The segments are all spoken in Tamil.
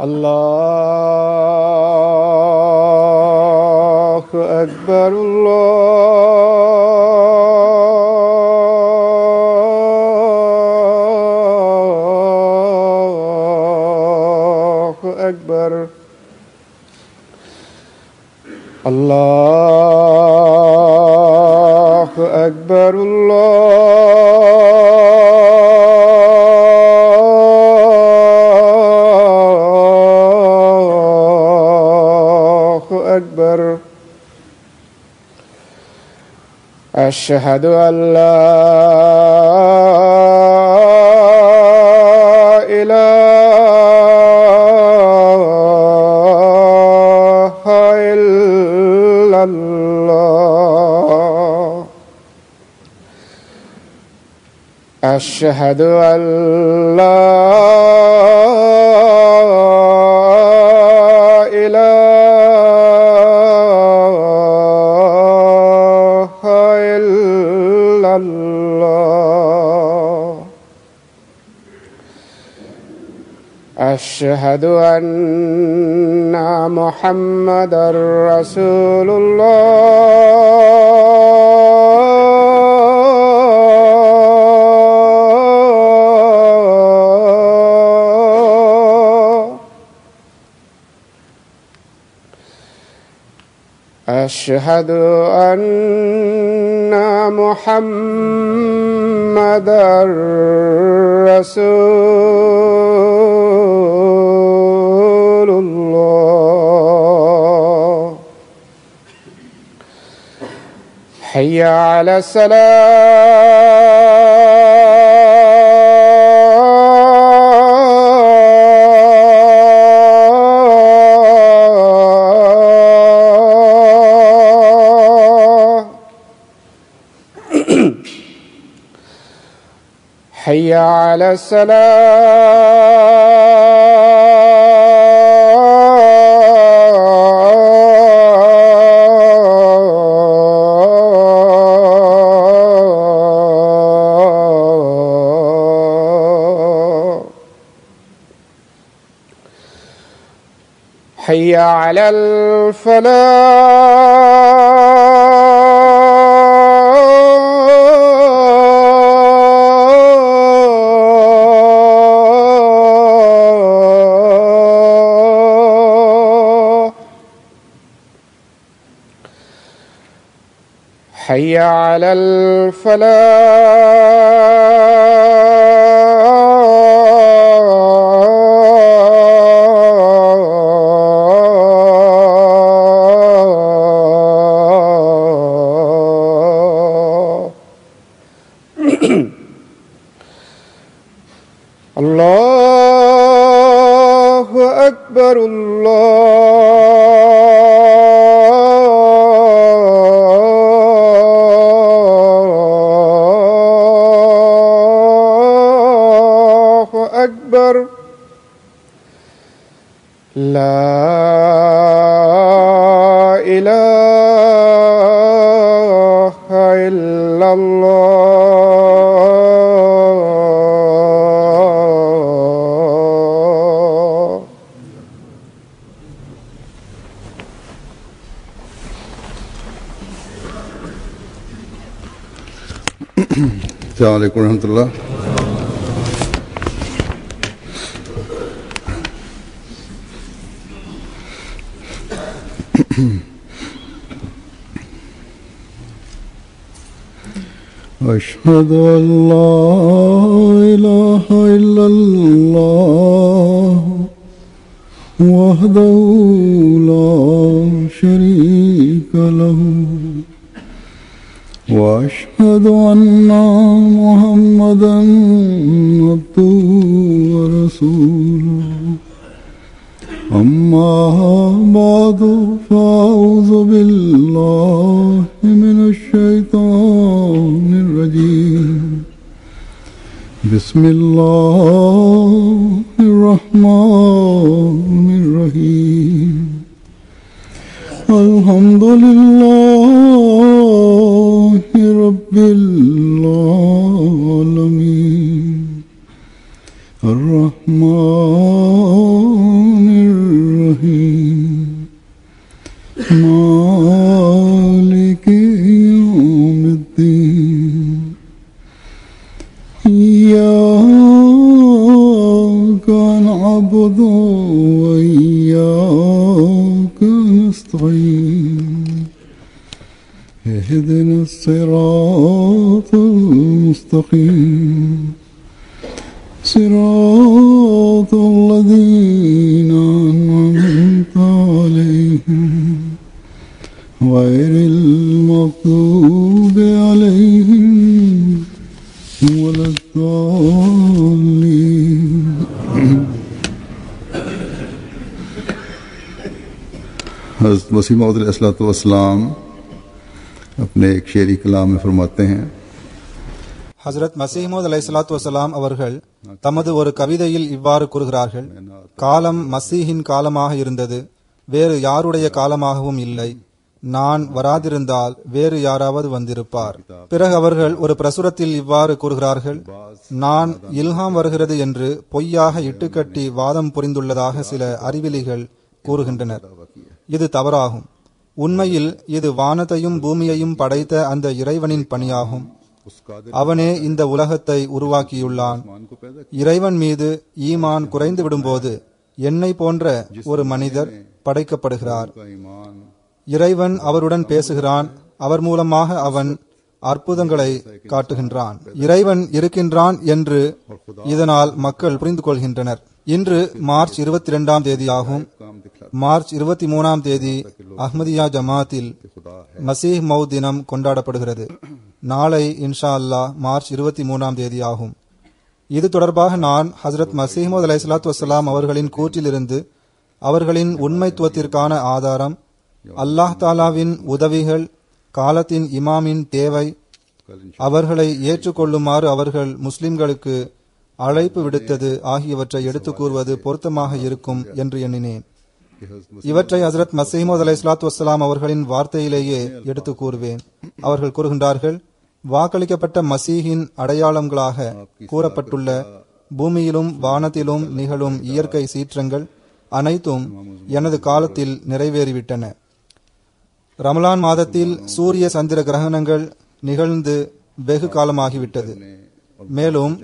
الله أكبر الله أكبر الله أكبر أكبر. أشهد أن لا إله إلا الله. أشهد أن لا أشهد أن محمدًا رسول الله. أشهد أن محمدًا رسول الله. حي على حي على حي على حي على الله أكبر الله أكبر. لا إله إلا الله. السلام عليكم ورحمة الله. أشهد أن لا إله إلا الله وحده لا شريك له وأشهد أشهد أن محمدا عبده ورسوله أما بعد فأعوذ بالله من الشيطان الرجيم بسم الله الرحمن الرحيم الحمد لله رب العالمين الرحمن الرحيم مالك يوم الدين إياك نعبد وإياك نستعين اهدنا الصراط المستقيم صراط الذين أنعمت عليهم غير المغضوب عليهم ولا الضالين हज़रत मसीह मौऊद अलैहिस्सलाम अपने एक शेरी कलाम में फरमाते हैं ஹசரத் மஸீஹ் மவ்ஊத் அலைஹிஸ்ஸலாத்து வஸ்ஸலாம் அவர்கள் தமது ஒரு கவிதையில் இவ்வாறு கூறுகிறார்கள், காலம் மசீஹின் காலமாக இருந்தது, வேறு யாருடைய காலமாகவும் இல்லை. நான் வராதிருந்தால் வேறு யாராவது வந்திருப்பார். பிறகு அவர்கள் ஒரு பிரசுரத்தில் இவ்வாறு கூறுகிறார்கள், நான் இல்ஹாம் வருகிறது என்று பொய்யாக இட்டுக்கட்டி வாதம் புரிந்துள்ளதாக சில அறிவிலிகள் கூறுகின்றனர். இது தவறாகும். உண்மையில் இது வானத்தையும் பூமியையும் படைத்த அந்த இறைவனின் பணியாகும். அவனே இந்த உலகத்தை உருவாக்கியுள்ளான். இறைவன் மீது ஈமான் குறைந்து விடும்போது என்னை போன்ற ஒரு மனிதர் படைக்கப்படுகிறார். இறைவன் அவருடன் பேசுகிறான். அவர் மூலமாக அவன் அற்புதங்களை காட்டுகின்றான். இறைவன் இருக்கின்றான் என்று இதனால் மக்கள் புரிந்து கொள்கின்றனர். இன்று மார்ச் 22ஆம் தேதி ஆகும். மார்ச் 23ஆம் தேதி அஹ்மதியா ஜமாத்தில் மசீஹ் மவுத் தினம் கொண்டாடப்படுகிறது. நாளை இன்ஷா அல்லாஹ் மார்ச் 23ஆம் தேதி ஆகும். இது தொடர்பாக நான் ஹசரத் மஸீஹ் மவ்ஊத் அலைஹிஸ்ஸலாத்து வஸ்ஸலாம் அவர்களின் கூற்றிலிருந்து அவர்களின் உண்மைத்துவத்திற்கான ஆதாரம், அல்லாஹ் தாலாவின் உதவிகள், காலத்தின் இமாமின் தேவை, அவர்களை ஏற்றுக்கொள்ளுமாறு அவர்கள் முஸ்லிம்களுக்கு அழைப்பு விடுத்தது ஆகியவற்றை எடுத்துக் கூறுவது பொருத்தமாக இருக்கும் என்று எண்ணினேன். இவற்றை ஹசரத் மஸீஹ் மவ்ஊத் அலைஹிஸ்ஸலாத்து வஸ்ஸலாம் அவர்களின் வார்த்தையிலேயே எடுத்து கூறுவேன். அவர்கள் கூறுகின்றார்கள், வாக்களிக்கப்பட்ட மசீஹின் அடையாளங்களாக கூறப்பட்டுள்ள பூமியிலும் வானத்திலும் நிகழும் இயற்கை சீற்றங்கள் அனைத்தும் எனது காலத்தில் நிறைவேறிவிட்டன. ரமலான் மாதத்தில் சூரிய சந்திர கிரகணங்கள் நிகழ்ந்து வெகு காலமாகிவிட்டது. மேலும்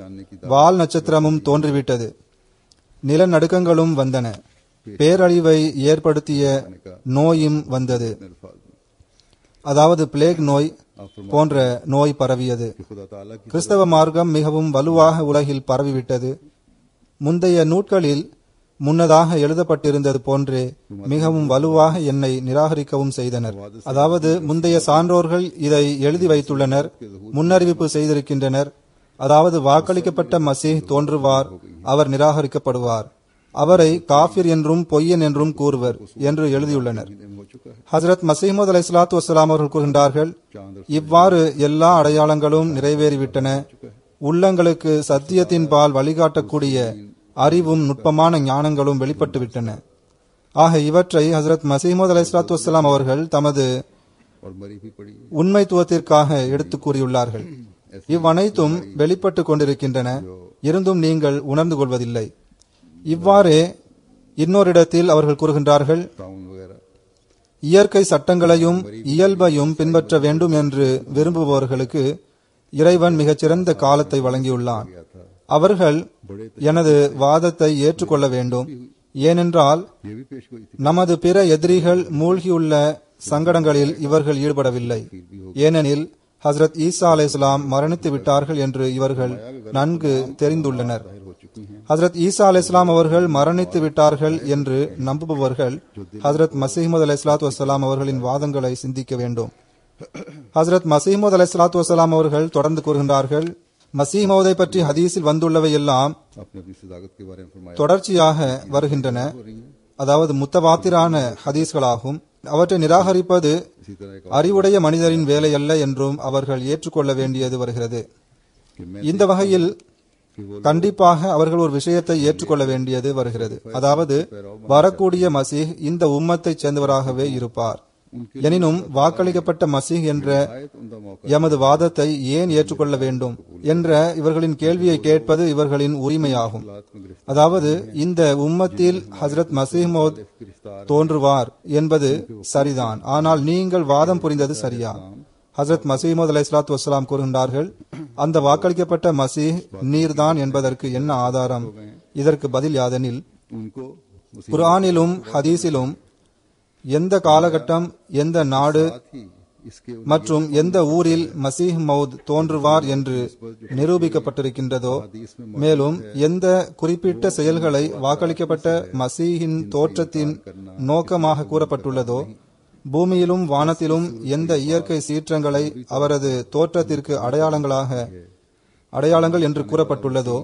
வால் நட்சத்திரமும் தோன்றிவிட்டது. நிலநடுக்கங்களும் வந்தன. பேரழிவை ஏற்படுத்திய நோயும் வந்தது. அதாவது பிளேக் நோய் போன்ற நோய் பரவியது. கிறிஸ்தவ மார்க்கம் மிகவும் வலுவாக உலகில் பரவிவிட்டது. முந்தைய நூட்களில் முன்னதாக எழுதப்பட்டிருந்தது போன்றே மிகவும் வலுவாக என்னை நிராகரிக்கவும் செய்தனர். அதாவது முந்தைய சான்றோர்கள் இதை எழுதி வைத்துள்ளனர், முன்னறிவிப்பு செய்திருக்கின்றனர். அதாவது வாக்களிக்கப்பட்ட மசீஹ் தோன்றுவார், அவர் நிராகரிக்கப்படுவார், அவரை காஃபிர் என்றும் பொய்யன் என்றும் கூறுவர் என்று எழுதியுள்ளனர். ஹசரத் மஸீஹ் மவ்ஊத் அலைஹிஸ்ஸலாத்து வஸ்ஸலாம் அவர்கள் கூறுகின்றார்கள், இவ்வாறு எல்லா அடையாளங்களும் நிறைவேறிவிட்டன. உள்ளங்களுக்கு சத்தியத்தின் பால் வழிகாட்டக்கூடிய அறிவும் நுட்பமான ஞானங்களும் வெளிப்பட்டுவிட்டன. ஆக இவற்றை ஹசரத் மஸீஹ் மவ்ஊத் அலைஹிஸ்ஸலாத்து வஸ்ஸலாம் அவர்கள் தமது உண்மைத்துவத்திற்காக எடுத்து கூறியுள்ளார்கள். இவ்வனைத்தும் வெளிப்பட்டு கொண்டிருக்கின்றன, இருந்தும் நீங்கள் உணர்ந்து கொள்வதில்லை. இவ்வாறே இன்னொரு இடத்தில் அவர்கள் கூறுகின்றார்கள், இயற்கை சட்டங்களையும் இயல்பையும் பின்பற்ற வேண்டும் என்று விரும்புபவர்களுக்கு இறைவன் மிகச்சிறந்த காலத்தை வழங்கியுள்ளான். அவர்கள் எனது வாதத்தை ஏற்றுக்கொள்ள வேண்டும். ஏனென்றால் நமது பிற எதிரிகள் மூழ்கியுள்ள சங்கடங்களில் இவர்கள் ஈடுபடவில்லை. ஏனெனில் ஹசரத் ஈசா அலைஹிஸ்ஸலாம் மரணித்து விட்டார்கள் என்று இவர்கள் நன்கு தெரிந்துள்ளனர். ஹசரத் ஈசா அலைஹிஸ்ஸலாம் அவர்கள் மரணித்து விட்டார்கள் என்று நம்புபவர்கள் ஹசரத் மஸீஹ் மவ்ஊத் அலைஹிஸ்ஸலாத்து வஸ்ஸலாம் அவர்களின் வாதங்களை சிந்திக்க வேண்டும். ஹசரத் மசீமோத் அலைஹிஸ்ஸலாத்து வஸ்ஸலாம் அவர்கள் தொடர்ந்து கூறுகின்றார்கள், மசீமோதை பற்றி ஹதீஸில் வந்துள்ளவை எல்லாம் आपने अपनी सदाकत के बारे में फरमाया தொடர்ச்சியாக வருகின்றன, அதாவது முத்தவாத்திரான ஹதீஸ்களாகும். அவற்றை நிராகரிப்பது इसी तरह एक அறிவுடைய மனிதரின் வேலை அல்ல என்றும் அவர்கள் ஏற்றுக்கொள்ள வேண்டியது வருகிறது. कि मैं இந்த வகையில் கண்டிப்பாக அவர்கள் ஒரு விஷயத்தை ஏற்றுக்கொள்ள வேண்டியது வருகிறது, அதாவது வரக்கூடிய மசீஹ் இந்த உம்மத்தை சேர்ந்தவராகவே இருப்பார். எனினும் வாக்களிக்கப்பட்ட மசீஹ் என்ற आयत उनका मौका எமது வாதத்தை ஏன் ஏற்றுக்கொள்ள வேண்டும் என்ற இவர்களின் கேள்வியை கேட்பது இவர்களின் உரிமையாகும். हालात में गिरफ्तार அதாவது இந்த உம்மத்தில் ஹஜ்ரத் மசீமோத் தோன்றுவார் என்பது சரிதான், ஆனால் நீங்கள் வாதம் புரிந்தது சரியா? ஹஜ்ரத் மசீமோத் அலைஹிஸ்ஸலாத்து வஸ்ஸலாம் கூறுகின்றார்கள், அந்த வாக்களிக்கப்பட்ட மசீஹ் நீர்தான் என்பதற்கு என்ன ஆதாரம்? இதற்கு பதில் யாதெனில், उनको குர்ஆனிலும் ஹதீஸிலும் எந்த காலகட்டம், எந்த நாடு साथ ही इसके மற்றும் எந்த ஊரில் மசீஹ் மௌத் தோன்றுவார் என்று நிரூபிக்கப்பட்டிருக்கின்றதோ, மேலும் எந்த குறிப்பிட்ட செயல்களை வாக்களிக்கப்பட்ட மசீஹின் தோற்றத்தின் நோக்கமாக கூறப்பட்டுள்ளதோ, பூமியிலும் வானத்திலும் எந்த இயற்கை சீற்றங்களை அவரது தோற்றத்திற்கு அடையாளங்கள் என்று கூறப்பட்டுள்ளதோ,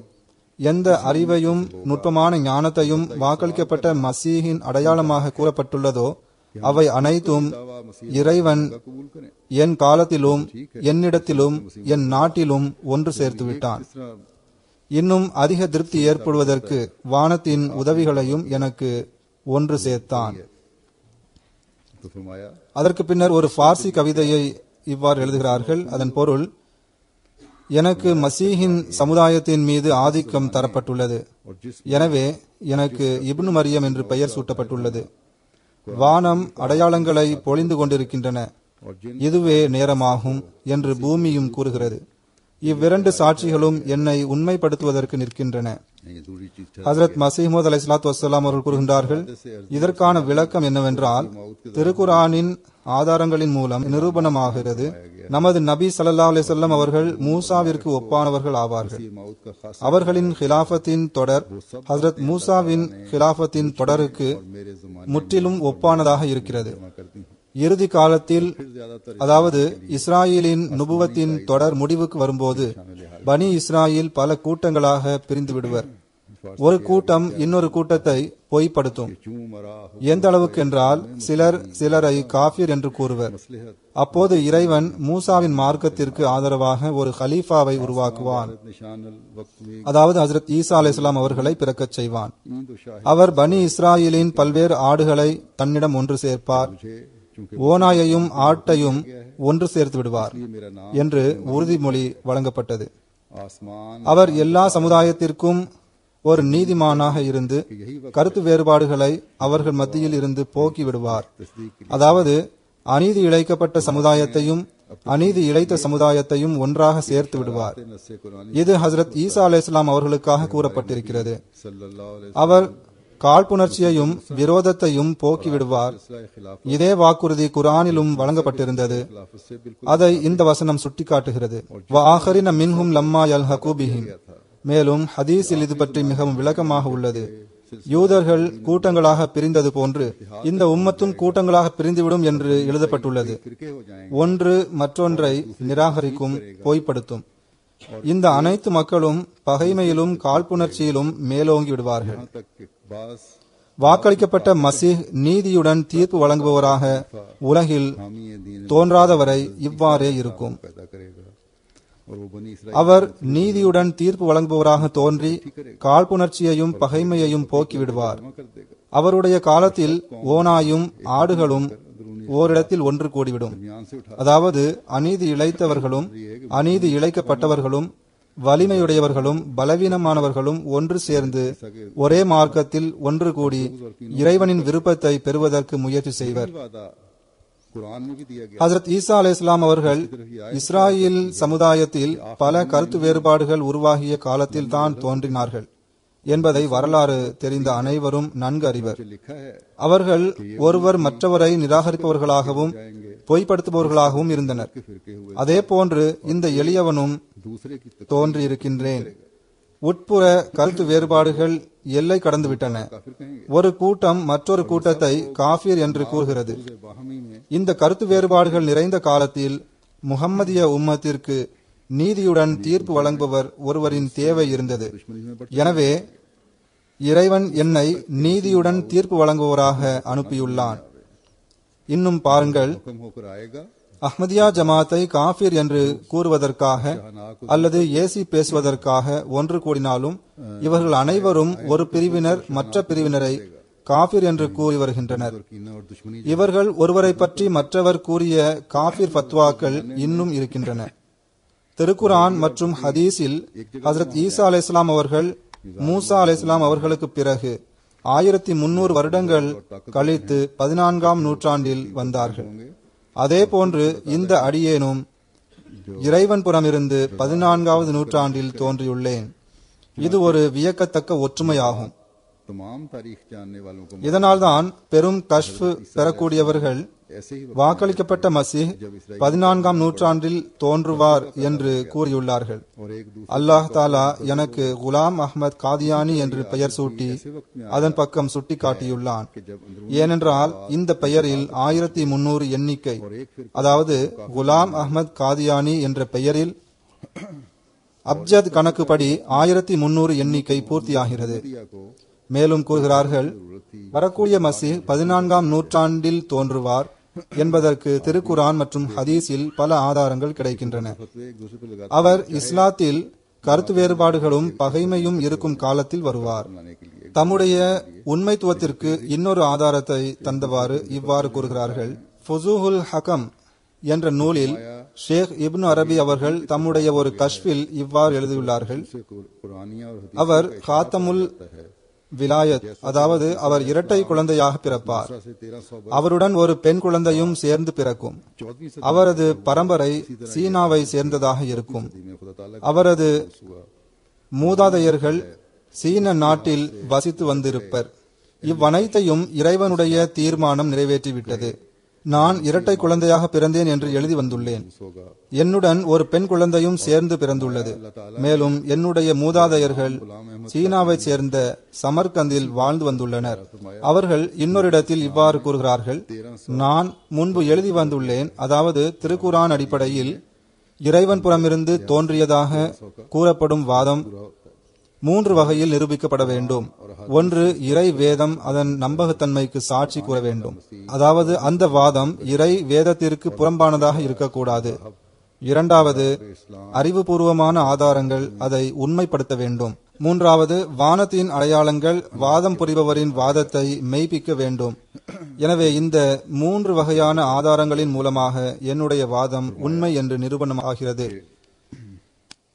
எந்த அறிவையும் நுட்பமான ஞானத்தையும் வாக்களிக்கப்பட்ட மசீஹின் அடையாளமாக கூறப்பட்டுள்ளதோ, அவை அனைத்தும் இறைவன் कबूल करें। என் காலத்திலும் என்னிடத்திலும் என் நாட்டிலும் ஒன்று சேர்த்து விட்டான். इस तरह இன்னும் அதிக திருப்தி ஏற்படுவதற்கு வானத்தின் உதவிகளையும் எனக்கு ஒன்று சேர்த்தான். तो फरमाया அதற்கு பின்னர் ஒரு பார்சி கவிதையை இவ்வாறு எழுதுகிறார்கள். அதன் பொருள், எனக்கு மசீஹின் சமுதாயத்தின் மீது ஆதிக்கம் தரப்பட்டுள்ளது, और जिस எனவே எனக்கு இப்னு மரியம் என்று பெயர் சூட்டப்பட்டுள்ளது. வானம் அடையாளங்களை பொழிந்து கொண்டிருக்கின்றன, और जिन இதுவே நேரமாகும் என்று பூமியும் கூறுகிறது. இவ்விரண்டு சாட்சிகளும் என்னை உண்மைப்படுத்துவதற்கு நிற்கின்றன. ये दूसरी चीज ஹஜ்ரத் மசீமோத் அலைஹிஸ்ஸலாத்து வஸ்ஸலாம் அவர்கள் கூறுகின்றார்கள், இதற்கான விளக்கம் என்னவென்றால், திருக்குர்ஆனின் ஆதாரங்களின் மூலம் நிரூபணமாகிறது, நமது நபி ஸல்லல்லாஹு அலைஹி வஸல்லம் அவர்கள் மூசாவிற்கு ஒப்பானவர்கள் ஆவார்கள். मौत का खास அவர்களின் ஹிலாஃபத்தின் தொடர் ஹஜ்ரத் மூசாவின் ஹிலாஃபத்தின் தொடருக்கு मेरे ज़माने முற்றிலும் ஒப்பானதாக இருக்கிறது. में करती हैं। இறுதி காலத்தில், ज्यादातर அதாவது இஸ்ராயேலின் நுபுவத்தின் தொடர் முடிவுக்கு வரும்போது, பனி இஸ்ராயேல் பல கூட்டங்களாக பிரிந்து விடுவர். ஒரு கூட்டம் இன்னொரு கூட்டத்தை பொய்ப்படுத்தும். क्यों मरा हो எந்த அளவுக்கு என்றால், சிலரை காஃபிர் என்று கூறுவர். அப்போது இறைவன் மூசாவின் மார்க்கத்திற்கு ஆதரவாக ஒரு கலீஃபாவை உருவாக்குவான், निशान वक्त में அதாவது ஹஜ்ரத் ஈசா அலைஹிஸ்ஸலாம் அவர்களை பிறக்கச் செய்வான். ईंद शाह அவர் பனி இஸ்ராயேலின் பல்வேறு ஆடுகளை தன்னிடம் ஒன்று சேர்ப்பார், मुझे चूंकि ஓநாயையும் ஆட்டையும் ஒன்று சேர்த்து விடுவார் मेरा नाम என்று உறுதிமொழி வழங்கப்பட்டது. आसमान அவர் எல்லா சமுதாயத்திற்கும் ஒரு நீதிமானாக இருந்து கருத்து வேறுபாடுகளை அவர்கள் மத்தியில் இருந்து போக்கி விடுவார். அதாவது அநீதி இழைக்கப்பட்ட சமுதாயத்தையும் அநீதி இழைத்த சமுதாயத்தையும் ஒன்றாக சேர்த்து விடுவார். नस्से कुरान இது ஹஜ்ரத் ஈசா அலைஹிஸ்ஸலாம் அவர்களுக்காக கூறப்பட்டிருக்கிறது. सल्लल्लाहु अलैहि அவர் காழ்ப்புணர்ச்சியையும் விரோதத்தையும் போக்கி விடுவார். खिलाफ இதே வாக்குறுதி குர்ஆனிலும் வழங்கப்பட்டிருந்தது. खिलाफत से बिल्कुल அதை இந்த வசனம் சுட்டிக்காட்டுகிறது. வஆഖரின மின்ஹும் லம்மா யல்ஹகு பிஹிம். மேலும் ஹதீஸில் இது பற்றி மிகவும் விளக்கமாக உள்ளது. யூதர்கள் கூட்டங்களாக பிரிந்தது போன்று இந்த உம்மத்தும் கூட்டங்களாக பிரிந்துவிடும் என்று எழுதப்பட்டுள்ளது. फिरके हो जाएंगे ஒன்று மற்றொன்றை நிராகரிக்கும், பொய்ப்படுத்தும். இந்த அனைத்து மக்களும் பகைமையிலும் காழ்ப்புணர்ச்சியிலும் மேலோங்கி விடுவார்கள். तक कि बास வாக்களிக்கப்பட்ட மசீஹ் நீதியுடன் தீர்ப்பு வழங்குபவராக உலகில் हामी दीन தோன்றாதவரை இவ்வாறே இருக்கும். पैदा करेगा और वो बनी इसराइल அவர் நீதியுடன் தீர்ப்பு வழங்குபவராக தோன்றி காழ்ப்புணர்ச்சியையும் பகைமையையும் போக்கிவிடுவார். कर देगा அவருடைய காலத்தில் ஓநாயும் ஆடுகளும் ஓரிடத்தில் ஒன்று கூடிவிடும். ध्यान से उठा அதாவது அநீதி இழைத்தவர்களும் அநீதி இழைக்கப்பட்டவர்களும் வலிமையுடையவர்களும் பலவீனமானவர்களும் ஒன்று சேர்ந்து ஒரே மார்க்கத்தில் ஒன்று கூடி இறைவனின் விருப்பத்தை பெறுவதற்கு முயற்சி செய்வர். वादा कुरान में भी दिया गया ஹஜ்ரத் ஈசா அலைஹிஸ்ஸலாம் அவர்கள் இஸ்ராயேல் சமுதாயத்தில் பல கருத்து வேறுபாடுகள் உருவாகிய காலத்தில் தான் தோன்றினார்கள் என்பதை வரலாறு தெரிந்த அனைவரும் நன்கு அறிவர். लिखा है அவர்கள் ஒருவர் மற்றவரை நிராகரிப்பவர்களாகவும் பொய்ப்படுத்துபவர்களாகவும் இருந்தனர். फिरके हुए அதே போன்று இந்த எளியவனும் दूसरे की तक தோன்றியிருக்கின்றேன். உட்புற கருத்து வேறுபாடுகள் எல்லை கடந்துவிட்டன. ஒரு கூட்டம் மற்றொரு கூட்டத்தை காஃபிர் என்று கூறுகிறது. இந்த கருத்து வேறுபாடுகள் நிறைந்த காலத்தில் முஹம்மதிய உம்மத்திற்கு நீதியுடன் தீர்ப்பு வழங்குபவர் ஒருவரின் தேவை இருந்தது. எனவே இறைவன் என்னை நீதியுடன் தீர்ப்பு வழங்குவோராக அனுப்பியுள்ளான். இன்னும் பாருங்கள், அஹ்மதியா ஜமாத்தை காஃபிர் என்று கூறுவதற்காக அல்லது ஏசி பேசுவதற்காக ஒன்று கூடினாலும் இவர்கள் அனைவரும் ஒரு பிரிவினர் மற்ற பிரிவினரை காஃபிர் என்று கூறி வருகின்றனர். இவர்கள் ஒருவரை பற்றி மற்றவர் கூறிய காஃபிர் ஃபத்வாக்கள் இன்னும் இருக்கின்றன. திருக்குரான் மற்றும் ஹதீஸில் ஹஜ்ரத் ஈசா அலைஹிஸ்ஸலாம் அவர்கள் மூசா அலைஹிஸ்ஸலாம் அவர்களுக்கு பிறகு 1300 வருடங்கள் கழித்து 14ஆம் நூற்றாண்டில் வந்தார்கள். அதே போன்று இந்த அடியேனும் இறைவன் புறமிருந்து 14வது நூற்றாண்டில் தோன்றியுள்ளேன். இது ஒரு வியக்கத்தக்க ஒற்றுமையாகும். இதனால்தான் பெரும் கஷ்ஃப் பெறக்கூடியவர்கள் வாக்களிக்கப்பட்ட மசீஹ் 14ஆம் நூற்றாண்டில் தோன்றுவார் என்று கூறியுள்ளார்கள். அல்லாஹ் தாலா எனக்கு குலாம் அஹ்மத் காதியானி என்று பெயர் சூட்டி அதன் பக்கம் சுட்டி காட்டியுள்ளான். ஏனென்றால் இந்த பெயரில் 1300 எண்ணிக்கை, அதாவது குலாம் அஹ்மத் காதியானி என்ற பெயரில் அப்ஜத் கணக்குப்படி 1300 எண்ணிக்கை பூர்த்தியாகிறது. மேலும் கூறுகிறார்கள், வரக்கூடிய மசீஹ் 14ஆம் நூற்றாண்டில் தோன்றுவார் என்பதற்கு திருக்குரான் மற்றும் ஹதீஸில் பல ஆதாரங்கள் கிடைக்கின்றன. அவர் இஸ்லாத்தில் கருத்து வேறுபாடுகளும் பகைமையும் இருக்கும் காலத்தில் வருவார். தம்முடைய உண்மைத்துவத்திற்கு இன்னொரு ஆதாரத்தை தந்தவாறு இவ்வாறு கூறுகிறார்கள். ஃபுசூஹுல் ஹகம் என்ற நூலில் ஷேக் இப்னு அரபி அவர்கள் தம்முடைய ஒரு கஷ்ஃபில் இவ்வாறு எழுதியுள்ளார்கள். அவர் காத்தமுல் விலாயத், அதாவது அவர் இரட்டை குழந்தையாக பிறப்பார். அவருடன் ஒரு பெண் குழந்தையும் சேர்ந்து பிறக்கும். அவரது பரம்பரை சீனாவை சேர்ந்ததாக இருக்கும். அவரது மூதாதையர்கள் சீன நாட்டில் வசித்து வந்திருப்பர். இவ்வனைத்தையும் இறைவனுடைய தீர்மானம் நிறைவேற்றிவிட்டது. நான் இரட்டை குழந்தையாக பிறந்தேன் என்று எழுதி வந்துள்ளேன். என்னுடன் ஒரு பெண் குழந்தையும் சேர்ந்து பிறந்துள்ளது. மேலும் என்னுடைய மூதாதையர்கள் சீனாவை சேர்ந்த சமர்கந்தில் வாழ்ந்து வந்துள்ளனர். அவர்கள் இன்னொரு இடத்தில் இவ்வாறு கூறுகிறார்கள், நான் முன்பு எழுதி வந்துள்ளேன், அதாவது திருக்குரான் அடிப்படையில் இறைவன் புறமிருந்து தோன்றியதாக கூறப்படும் வாதம் 3 வகையில் நிரூபிக்கப்பட வேண்டும். ஒன்று, இறை வேதம் அதன் நம்பகத்தன்மைக்கு சாட்சி கூற வேண்டும், அதாவது அந்த வாதம் இறை வேதத்திற்கு புறம்பானதாக இருக்கக்கூடாது. இரண்டாவது, அறிவுபூர்வமான ஆதாரங்கள் அதை உண்மைப்படுத்த வேண்டும். மூன்றாவது, வானத்தின் அடையாளங்கள் வாதம் புரிபவரின் வாதத்தை மெய்ப்பிக்க வேண்டும். எனவே இந்த 3 வகையான ஆதாரங்களின் மூலமாக என்னுடைய வாதம் உண்மை என்று நிரூபணமாகிறது.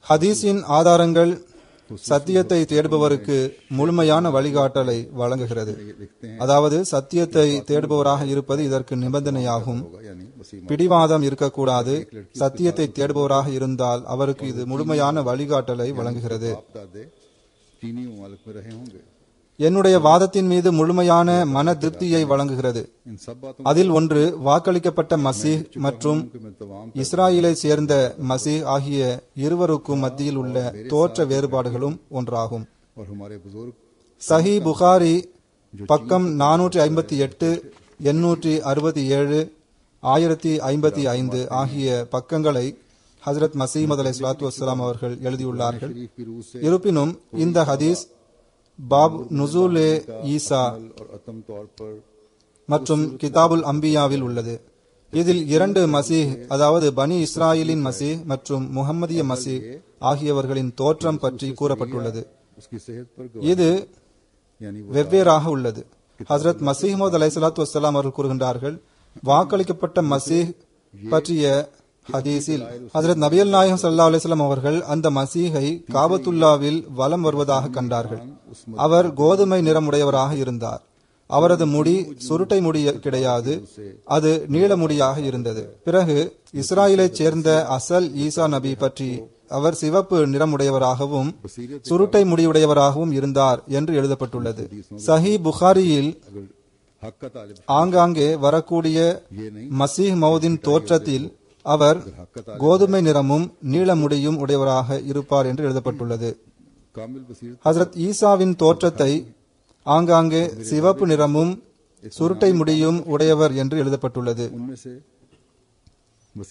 ஹதீஸின் ஆதாரங்கள் சத்தியத்தை தேடுபவருக்கு முழுமையான வழிகாட்டலை வழங்குகிறது. அதாவது சத்தியத்தை தேடுபவராக இருப்பது இதற்கு நிபந்தனையாகும். பிடிவாதம் இருக்கக்கூடாது. சத்தியத்தை தேடுபவராக இருந்தால் அவருக்கு இது முழுமையான வழிகாட்டலை வழங்குகிறது. என்னுடைய வாதத்தின் மீது முழுமையான மன திருப்தியை வழங்குகிறது. அதில் ஒன்று, வாக்களிக்கப்பட்ட மசீஹ் மற்றும் இஸ்ராயலை சேர்ந்த மசீஹ் ஆகிய இருவருக்கும் மத்தியில் உள்ள தோற்ற வேறுபாடுகளும் ஒன்றாகும். சஹி புகாரி பக்கம் 458, 867, 1055 ஆகிய பக்கங்களை ஹஜ்ரத் மசீஹ் அலைஹிஸ்ஸலாத்து வஸ்ஸலாம் அவர்கள் எழுதியுள்ளார்கள். இருப்பினும் இந்த ஹதீஸ் பாப் நுசூலே ஈசா மற்றும் கிதாபுல் அம்பியாவில் உள்ளது. இதில் 2 மசீஹ், அதாவது பனி இஸ்ராயலின் மசீஹ் மற்றும் முஹம்மதிய மசீஹ் ஆகியவர்களின் தோற்றம் பற்றி கூறப்பட்டுள்ளது. இது வெவ்வேறாக உள்ளது. ஹஜ்ரத் மசீஹ் மவ்ஊத் அலைஹிஸ்ஸலாத்து வஸ்ஸலாம் அவர்கள் கூறுகின்றார்கள், வாக்களிக்கப்பட்ட மசீஹ் பற்றிய ஹதீஸில் ஹஜ்ரத் நபியல் நாயகம் ஸல்லல்லாஹு அலைஹி வஸல்லம் அவர்கள் அந்த மசீஹை காபத்துல்லாவில் வலம் வருவதாக கண்டார்கள். அவர் கோதுமை நிறமுடையவராக இருந்தார். அவரது முடி சுருட்டை முடி கிடையாது, அது நீளமுடியாக இருந்தது. பிறகு இஸ்ராயலை சேர்ந்த அசல் ஈசா நபி பற்றி அவர் சிவப்பு நிறமுடையவராகவும் சுருட்டை முடியுடையவராகவும் இருந்தார் என்று எழுதப்பட்டுள்ளது. சஹி புகாரியில் ஆங்காங்கே வரக்கூடிய மசீஹ் மௌதின் தோற்றத்தில் அவர் கோதுமை நிறமும் நீளமுடியும் உடையவராக இருப்பார் என்று எழுதப்பட்டுள்ளது. कामिल बसीरत ஹசரத் ஈசாவின் தோற்றத்தை ஆங்காங்கே சிவப்பு நிறமும் சுருட்டை முடியும் உடையவர் என்று எழுதப்பட்டுள்ளது. उनमें से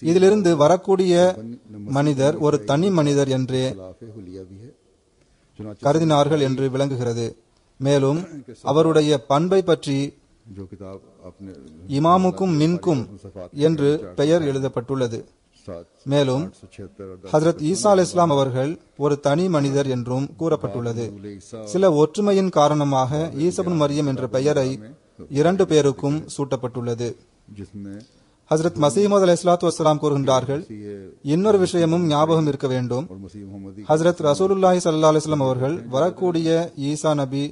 இதிலிருந்து வரக்கூடிய மனிதர் ஒரு தனி மனிதர் என்றே खिलाफे हुलिया भी है चुनांचे கருதினார்கள் என்று விளங்குகிறது. மேலும் அவருடைய பண்பை பற்றி जो किताब आपने இமாமுக்கும் மின்கும் என்று பெயர் எழுதப்பட்டுள்ளது. 776 மேலும் और ஹசரத் ஈசா அலைஹிஸ்ஸலாம் அவர்கள் ஒரு தனி மனிதர் என்றும் கூறப்பட்டுள்ளது. சில ஒற்றுமையின் காரணமாக ஈசா மரியம் என்ற பெயரை இரண்டு பேருக்கும் சூட்டப்பட்டுள்ளது. जिसमें ஹசரத் மசீமது அலைஹிஸ்ஸலாத்து வஸ்ஸலாம் கூறுகின்றார்கள், இன்னொரு விஷயமும் ஞாபகம் இருக்க வேண்டும். और मसीह मोहम्मदी ஹசரத் ரசூலுல்லாஹி ஸல்லல்லாஹு அலைஹி வஸல்லம் அவர்கள் வரக்கூடிய ஈசா நபி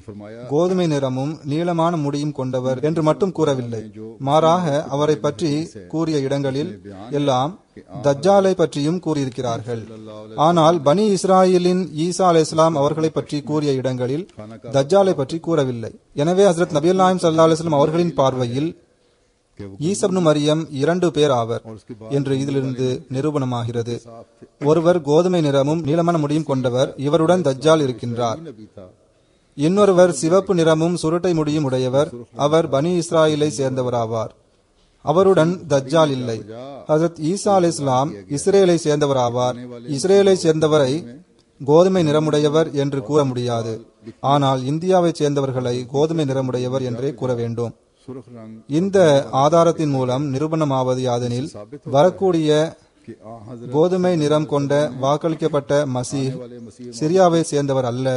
கோதுமை நிறமும் நீளமான முடியும் கொண்டவர் என்று மட்டும் கூறவில்லை. மாறாக அவரை பற்றி கூறிய இடங்களில் எல்லாம் தஜ்ஜாலை பற்றியும் கூறியிருக்கிறார்கள். ஆனால் பனி இஸ்ராயலின் ஈசா அலைஹிஸ்ஸலாம் அவர்களை பற்றி கூறிய இடங்களில் தஜ்ஜாலை பற்றி கூறவில்லை. எனவே ஹசரத் நபிகள் நாயகம் ஸல்லல்லாஹு அலைஹி வஸல்லம் அவர்களின் பார்வையில் ஈசா இப்னு மரியம் இரண்டு பேர் ஆவர் என்று இதிலிருந்து நிரூபணமாகிறது. ஒருவர் கோதுமை நிறமும் நீளமான முடியும் கொண்டவர், இவருடன் தஜ்ஜால் இருக்கின்றார். नबी था இன்னொருவர் சிவப்பு நிறமும் சுருட்டை முடியும் உடையவர், அவர் பனி இஸ்ராயலை சேர்ந்தவராவார். அவருடன் தஜ்ஜால் இல்லை. ஹசரத் ஈசா அலைஹிஸ்ஸலாம் இஸ்ரேலை சேர்ந்தவராவார். இஸ்ரேலை சேர்ந்தவரை கோதுமை நிறமுடையவர் என்று கூற முடியாது. ஆனால் இந்தியாவை சேர்ந்தவர்களை கோதுமை நிறமுடையவர் என்றே கூற வேண்டும். सुर्ख रंग இந்த ஆதாரத்தின் மூலம் நிரூபணமாவது யாதெனில் வரக்கூடிய के आ हजरत கோதுமை நிறம் கொண்ட வாக்களிக்கப்பட்ட மசீஹ் சிரியாவை சேர்ந்தவர் அல்ல,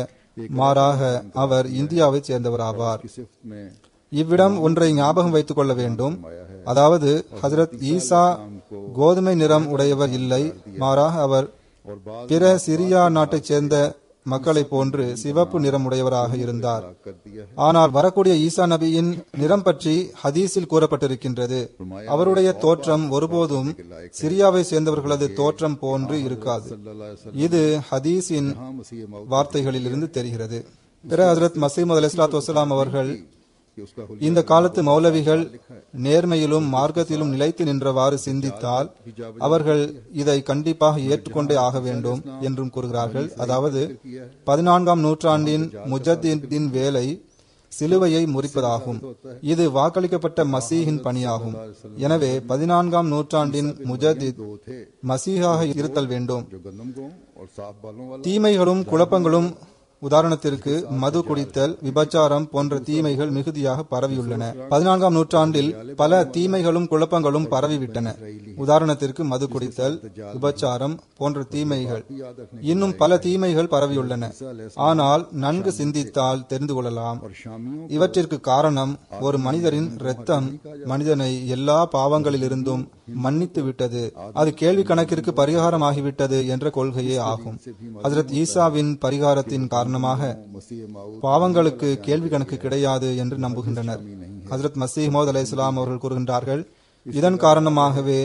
மாறாக அவர் இந்தியாவை சேர்ந்தவர் ஆவார். की सिफ्त में இவ்விடம் ஒன்றை ஞாபகம் வைத்துக் கொள்ள வேண்டும். அதாவது ஹசரத் ஈசா கோதுமை நிறம் உடையவர் இல்லை, மாறாக அவர் और बाद பிற சிரியா நாட்டைச் சேர்ந்த மக்களை போன்று சிவப்பு நிறமுடையவராக இருந்தார். कर दिया है ஆனால் வரக்கூடிய ஈசா நபியின் நிறம் பற்றி ஹதீஸில் கூறப்பட்டிருக்கின்றது. அவருடைய தோற்றம் ஒருபோதும் சிரியாவை சேர்ந்தவர்களது தோற்றம் போன்று இருக்காது. सल्लल्लाहु अलैहि वसल्लम இது ஹதீஸின் हां मसीह मौद வார்த்தைகளில் இருந்து தெரிகிறது. பிற ஹஜ்ரத் மசீமது அலைஹிஸ்ஸலாத்து வஸ்ஸலாம் அவர்கள் कि उसका இந்த காலத்து மௌலவிகள் நேர்மையிலும் மார்க்கத்திலும் நிலைத்து நின்றவாறு சிந்தித்தால் அவர்கள் இதை கண்டிப்பாக ஏற்றுக்கொண்டே ஆக வேண்டும் என்றும் கூறுகிறார்கள். அதாவது 14ஆம் நூற்றாண்டின் முஜத்தின் வேலை சிலுவையை முறிப்பதாகும். இது வாக்களிக்கப்பட்ட மசீஹின் பணியாகும். எனவே 14ஆம் நூற்றாண்டின் முஜத்தித் दो थे மசீஹாக இருத்தல் வேண்டும். जो गंदम को और साफ बालों वाला தீமைகளும் குழப்பங்களும், உதாரணத்திற்கு மது குடித்தல், விபச்சாரம் போன்ற தீமைகள் மிகுதியாக பரவியுள்ளன. 14ஆம் நூற்றாண்டில் பல தீமைகளும் குழப்பங்களும் பரவிவிட்டன. உதாரணத்திற்கு மது குடித்தல், விபச்சாரம் போன்ற தீமைகள், இன்னும் பல தீமைகள் பரவியுள்ளன. ஆனால் நன்கு சிந்தித்தால் தெரிந்து கொள்ளலாம். शामियों இவற்றிற்கு காரணம் ஒரு மனிதரின் இரத்தம் மனிதனை எல்லா பாவங்களிலிருந்தும் மன்னித்து விட்டது, அது கேள்வி கணக்கிற்கு பரிகாரமாகிவிட்டது என்ற கொள்கையே ஆகும். ஹஜ்ரத் ஈசாவின் பரிகாரத்தின் காரணமாக मसीह मौद பாவங்களுக்கு கேள்வி கணக்கு கிடையாது என்று நம்புகின்றனர். ஹஜ்ரத் மசீஹ் மௌத் அலைஹிஸ்ஸலாம் அவர்கள் கூறுகின்றார்கள், இதன் காரணமாகவே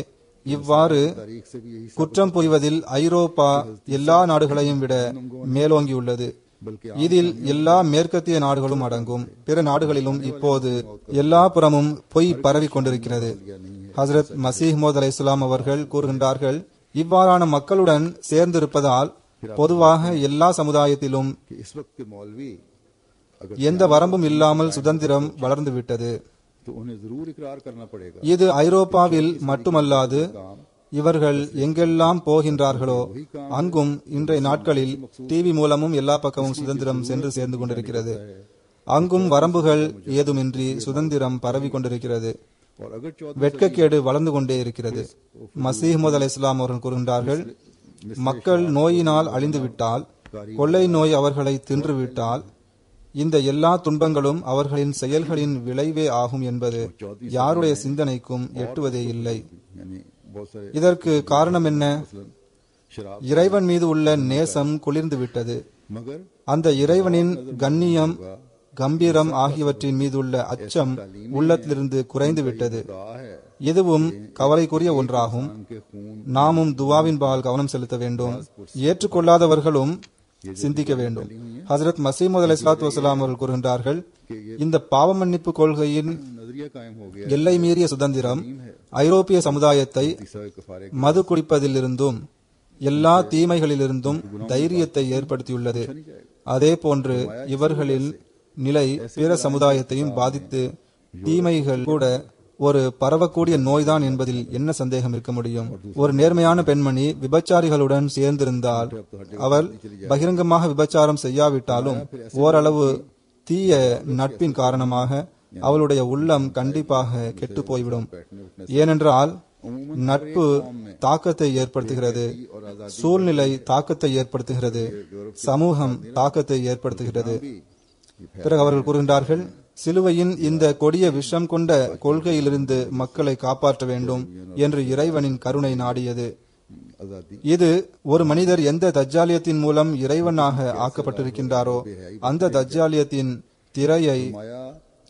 இவ்வாறு तारीख से भी यही குற்றம் புரிவதில் ஐரோப்பா எல்லா நாடுகளையும் விட மேலோங்கியுள்ளது. இதில் எல்லா மேற்கத்திய நாடுகளும் அடங்கும். பிற நாடுகளிலும் இப்போது எல்லா புறமும் பொய் பரவி கொண்டிருக்கிறது. ஹஜ்ரத் மசீஹ் மௌத் அலைஹிஸ்ஸலாம் அவர்கள் கூறுகின்றார்கள், இவ்வாறான மக்களுடன் சேர்ந்திருப்பதால் பொதுவாக எல்லா சமுதாயத்திலும் कि इस वक्त के मौलवी अगर எந்த வரம்பும் இல்லாமல் சுதந்திரம் வளர்ந்துவிட்டது. तो उन्हें जरूर इकरार करना पड़ेगा இது ஐரோப்பாவில் மட்டுமல்லாது இவர்கள் எங்கெல்லாம் போகின்றார்களோ அங்கும் இன்றைய நாட்களில் டிவி மூலமும் எல்லா பக்கமும் சுதந்திரம் சென்று சேர்ந்து கொண்டிருக்கிறது. அங்கும் வரம்புகள் ஏதுமின்றி சுதந்திரம் பரவி கொண்டிருக்கிறது. और अगर வெட்கக்கேடு வளர்ந்து கொண்டே இருக்கிறது. மசீஹ் மௌத் அலைஹிஸ்ஸலாம் அவர்கள் கூறுகின்றார்கள், மக்கள் நோயினால் அழிந்துவிட்டால், கொள்ளை நோய் அவர்களை தின்றுவிட்டால், இந்த எல்லா துன்பங்களும் அவர்களின் செயல்களின் விளைவே ஆகும் என்பது யாருடைய சிந்தனைக்கும் எட்டுவதே இல்லை. यानी बहुत सारे இதற்கு காரணம் என்ன? शराब இறைவன் மீது உள்ள நேசம் குளிர்ந்து விட்டது. मगर அந்த இறைவனின் கண்ணியம், கம்பீரம் ஆகியவற்றின் மீதுள்ள அச்சம் உள்ளத்திலிருந்து குறைந்து விட்டது. कहा है இதுவும் கவலைக்குரிய ஒன்றாகும். उनके खून நாமும் துவாவின் பால் கவனம் செலுத்த வேண்டும். ஏற்றுக்கொள்ளாதவர்களும் சிந்திக்க வேண்டும். ஹஜ்ரத் மசீஹ் மவ்ஊத் அலைஹிஸ்ஸலாத்து வஸ்ஸலாம் அவர்கள் கூறுகின்றார்கள், இந்த பாவ மன்னிப்பு கொள்கையின் नजरिया कायम हो गया எல்லை மீறிய சுதந்திரம் ஐரோப்பிய சமுதாயத்தை तीसरे कफारे மது குடிப்பதிலிருந்தும் எல்லா தீமைகளிலிருந்தும் தைரியத்தை ஏற்படுத்தியுள்ளது. அதே போன்று இவர்களில் நிலை பிற சமுதாயத்தையும் பாதித்து தீமைகள் கூட ஒரு பரவக்கூடிய நோய்தான் என்பதில் என்ன சந்தேகம் இருக்க முடியும்? ஒரு நேர்மையான பெண்மணி விபச்சாரிகளுடன் சேர்ந்திருந்தால் அவள் பகிரங்கமாக விபச்சாரம் செய்யாவிட்டாலும் ஓரளவு தீய நட்பின் காரணமாக அவளுடைய உள்ளம் கண்டிப்பாக கெட்டு போய்விடும். ஏனென்றால் நட்பு தாக்கத்தை ஏற்படுத்துகிறது, சூழ்நிலை தாக்கத்தை ஏற்படுத்துகிறது, சமூகம் தாக்கத்தை ஏற்படுத்துகிறது. பிறகு அவர்கள் கூறுகின்றார்கள், சிலுவையின் இந்த கொடிய விஷம் கொண்ட கொள்கையிலிருந்து மக்களை காப்பாற்ற வேண்டும் என்று இறைவனின் கருணை நாடியது. இது ஒரு மனிதர் எந்த தஜ்ஜாலியத்தின் மூலம் இறைவனாக ஆக்கப்பட்டிருக்கின்றாரோ அந்த தஜ்ஜாலியத்தின் திரையை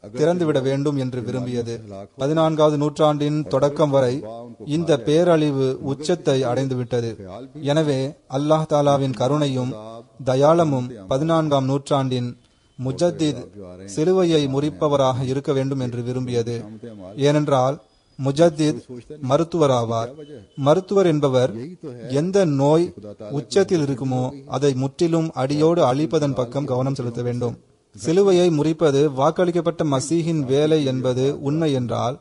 திறந்துவிட வேண்டும் என்று விரும்பியது. 14வது நூற்றாண்டின் தொடக்கம் வரை இந்த பேரழிவு உச்சத்தை அடைந்துவிட்டது. எனவே அல்லாஹ் தாலாவின் கருணையும் தயாளமும் 14ஆம் நூற்றாண்டின் முஜத்தித் சிலுவையை முறிப்பவராக இருக்க வேண்டும் என்று விரும்பியது. ஏனென்றால் முஜத்தித் மருத்துவராவார். மருத்துவர் என்பவர் எந்த நோய் உச்சத்தில் இருக்குமோ அதை முற்றிலும் அடியோடு அழிப்பதன் பக்கம் கவனம் செலுத்த வேண்டும். சிலுவையை முறிப்பது வாக்களிக்கப்பட்ட மசீஹின் வேலை என்பது உண்மை என்றால்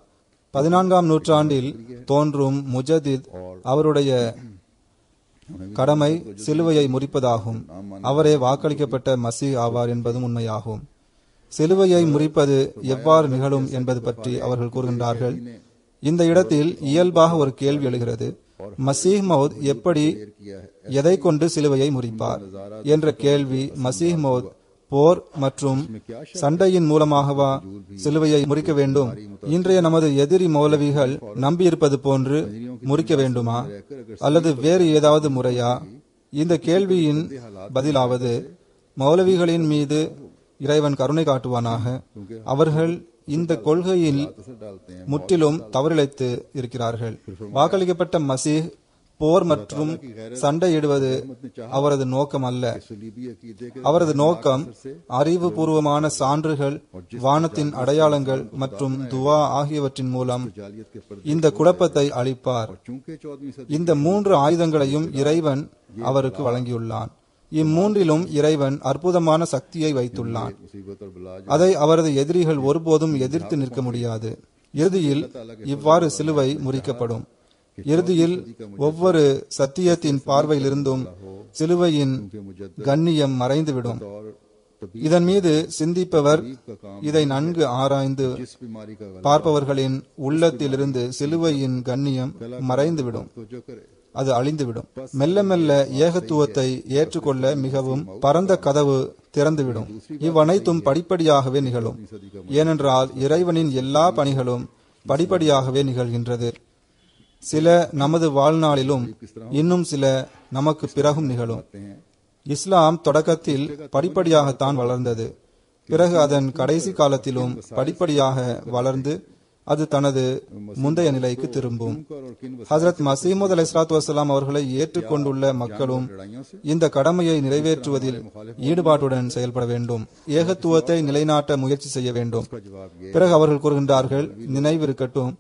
14ஆம் நூற்றாண்டில் தோன்றும் முஜத்தித் அவருடைய கடமை சிலுவையை முறிப்பதாகும். அவரே வாக்களிக்கப்பட்ட மசீஹ் ஆவார் என்பதும் உண்மையாகும். சிலுவையை முறிப்பது எவ்வாறு நிகழும் என்பது பற்றி அவர்கள் கூறுகின்றார்கள். இந்த இடத்தில் இயல்பாக ஒரு கேள்வி எழுகிறது, மசீஹ் மௌத் எப்படி எதை கொண்டு சிலுவையை முறிப்பார் என்ற கேள்வி. மசீஹ் மௌத் போர் மற்றும் சண்டையின் மூலமாகவா சிலுவையை முறிக்க வேண்டும்? இன்றைய நமது எதிரி மௌலவிகள் நம்பியிருப்பது போன்று முறிக்க வேண்டுமா அல்லது வேறு ஏதாவது முறையா? இந்த கேள்வியின் பதிலாவது, மௌலவிகளின் மீது இறைவன் கருணை காட்டுவானாக. அவர்கள் இந்த கொள்கையில் முற்றிலும் தவறிழைத்து இருக்கிறார்கள். வாக்களிக்கப்பட்ட மசீஹ் போர் மற்றும் சண்டையிடுவது அவரது நோக்கம் அல்ல. அவரது நோக்கம் அறிவுபூர்வமான சான்றுகள், வானத்தின் அடையாளங்கள் மற்றும் துவா ஆகியவற்றின் மூலம் இந்த குழப்பத்தை அளிப்பார். இந்த 3 ஆயுதங்களையும் இறைவன் அவருக்கு வழங்கியுள்ளான். இம்மூன்றிலும் இறைவன் அற்புதமான சக்தியை வைத்துள்ளான். அதை அவரது எதிரிகள் ஒருபோதும் எதிர்த்து நிற்க முடியாது. இறுதியில் இவ்வாறு சிலுவை முறிக்கப்படும். இறுதியில் ஒவ்வொரு சத்தியத்தின் பார்வையிலிருந்தும் சிலுவையின் கண்ணியம் மறைந்துவிடும். இதன் மீது சிந்திப்பவர், இதை நன்கு ஆராய்ந்து பார்ப்பவர்களின் உள்ளத்திலிருந்து சிலுவையின் கண்ணியம் மறைந்துவிடும், அது அழிந்துவிடும். மெல்ல மெல்ல ஏகத்துவத்தை ஏற்றுக்கொள்ள மிகவும் பரந்த கதவு திறந்துவிடும். இவ்வனைத்தும் படிப்படியாகவே நிகழும். ஏனென்றால் இறைவனின் எல்லா பணிகளும் படிப்படியாகவே நிகழ்கின்றது. சில நமது வாழ்நாளிலும் இன்னும் சில நமக்கு பிறகும் நிகழும். இஸ்லாம் தொடக்கத்தில் படிப்படியாகத்தான் வளர்ந்தது. பிறகு அதன் கடைசி காலத்திலும் படிப்படியாக வளர்ந்து அது தனது முந்தைய நிலைக்கு திரும்பும். ஹஜ்ரத் மசீமது அலைஹிஸ்ஸலாத்து வஸ்ஸலாம் அவர்களை ஏற்றுக்கொண்டுள்ள மக்களும் இந்த கடமையை நிறைவேற்றுவதில் ஈடுபாட்டுடன் செயல்பட வேண்டும். ஏகத்துவத்தை நிலைநாட்ட முயற்சி செய்ய வேண்டும். பிறகு அவர்கள் கூறுகின்றார்கள், நினைவிருக்கட்டும்,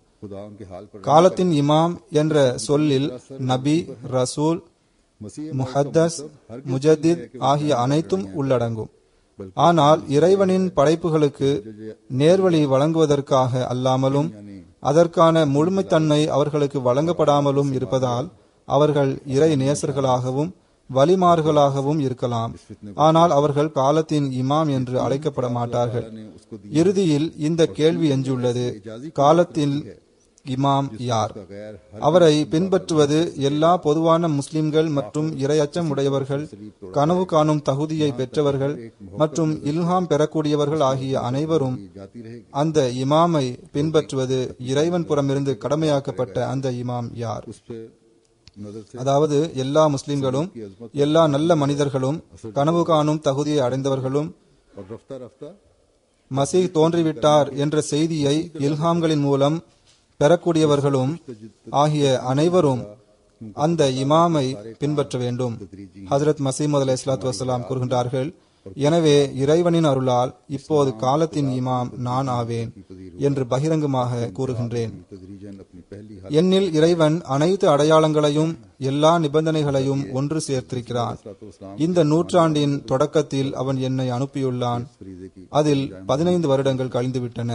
காலத்தின் இமாம் என்ற சொல்லில் நபி, ரசூல், முஹத்தஸ், முஜத்தித் ஆகிய அனைத்தும் உள்ளடங்கும். ஆனால் இறைவனின் படைப்புகளுக்கு நேர்வழி வழங்குவதற்காக அல்லாமலும் அதற்கான முழுமைத்தன்மை அவர்களுக்கு வழங்கப்படாமலும் இருப்பதால் அவர்கள் இறை நேசர்களாகவும் வலிமார்களாகவும் இருக்கலாம். ஆனால் அவர்கள் காலத்தின் இமாம் என்று அழைக்கப்பட மாட்டார்கள். இறுதியில் இந்த கேள்வி எஞ்சியுள்ளது, காலத்தில் இமாம் யார்? அவரை பின்பற்றுவது எல்லா பொதுவான முஸ்லிம்கள் மற்றும் இறையச்சம் உடையவர்கள், கனவு காணும் தகுதியை பெற்றவர்கள் மற்றும் இல்ஹாம் பெறக்கூடியவர்கள் ஆகிய அனைவரும் அந்த இமாமை பின்பற்றுவது இறைவன் புறமிருந்து கடமையாக்கப்பட்ட அந்த இமாம் யார்? அதாவது எல்லா முஸ்லிம்களும், எல்லா நல்ல மனிதர்களும், கனவு காணும் தகுதியை அடைந்தவர்களும், மசீஹ் தோன்றிவிட்டார் என்ற செய்தியை இல்ஹாம்களின் மூலம் பெறக்கூடியவர்களும் ஆகிய அனைவரும் அந்த இமாமை பின்பற்ற வேண்டும். ஹஜ்ரத் மசீமது அலைஹிஸ்ஸலாத்து வஸ்ஸலாம் கூறுகின்றார்கள், எனவே இறைவனின் அருளால் இப்போது காலத்தின் இமாம் நான் ஆவேன் என்று பகிரங்கமாக கூறுகின்றேன். என்னில் இறைவன் அனைத்து அடையாளங்களையும் எல்லா நிபந்தனைகளையும் ஒன்று சேர்த்திருக்கிறான். இந்த நூற்றாண்டின் தொடக்கத்தில் அவன் என்னை அனுப்பியுள்ளான். அதில் 15 வருடங்கள் கழிந்துவிட்டன.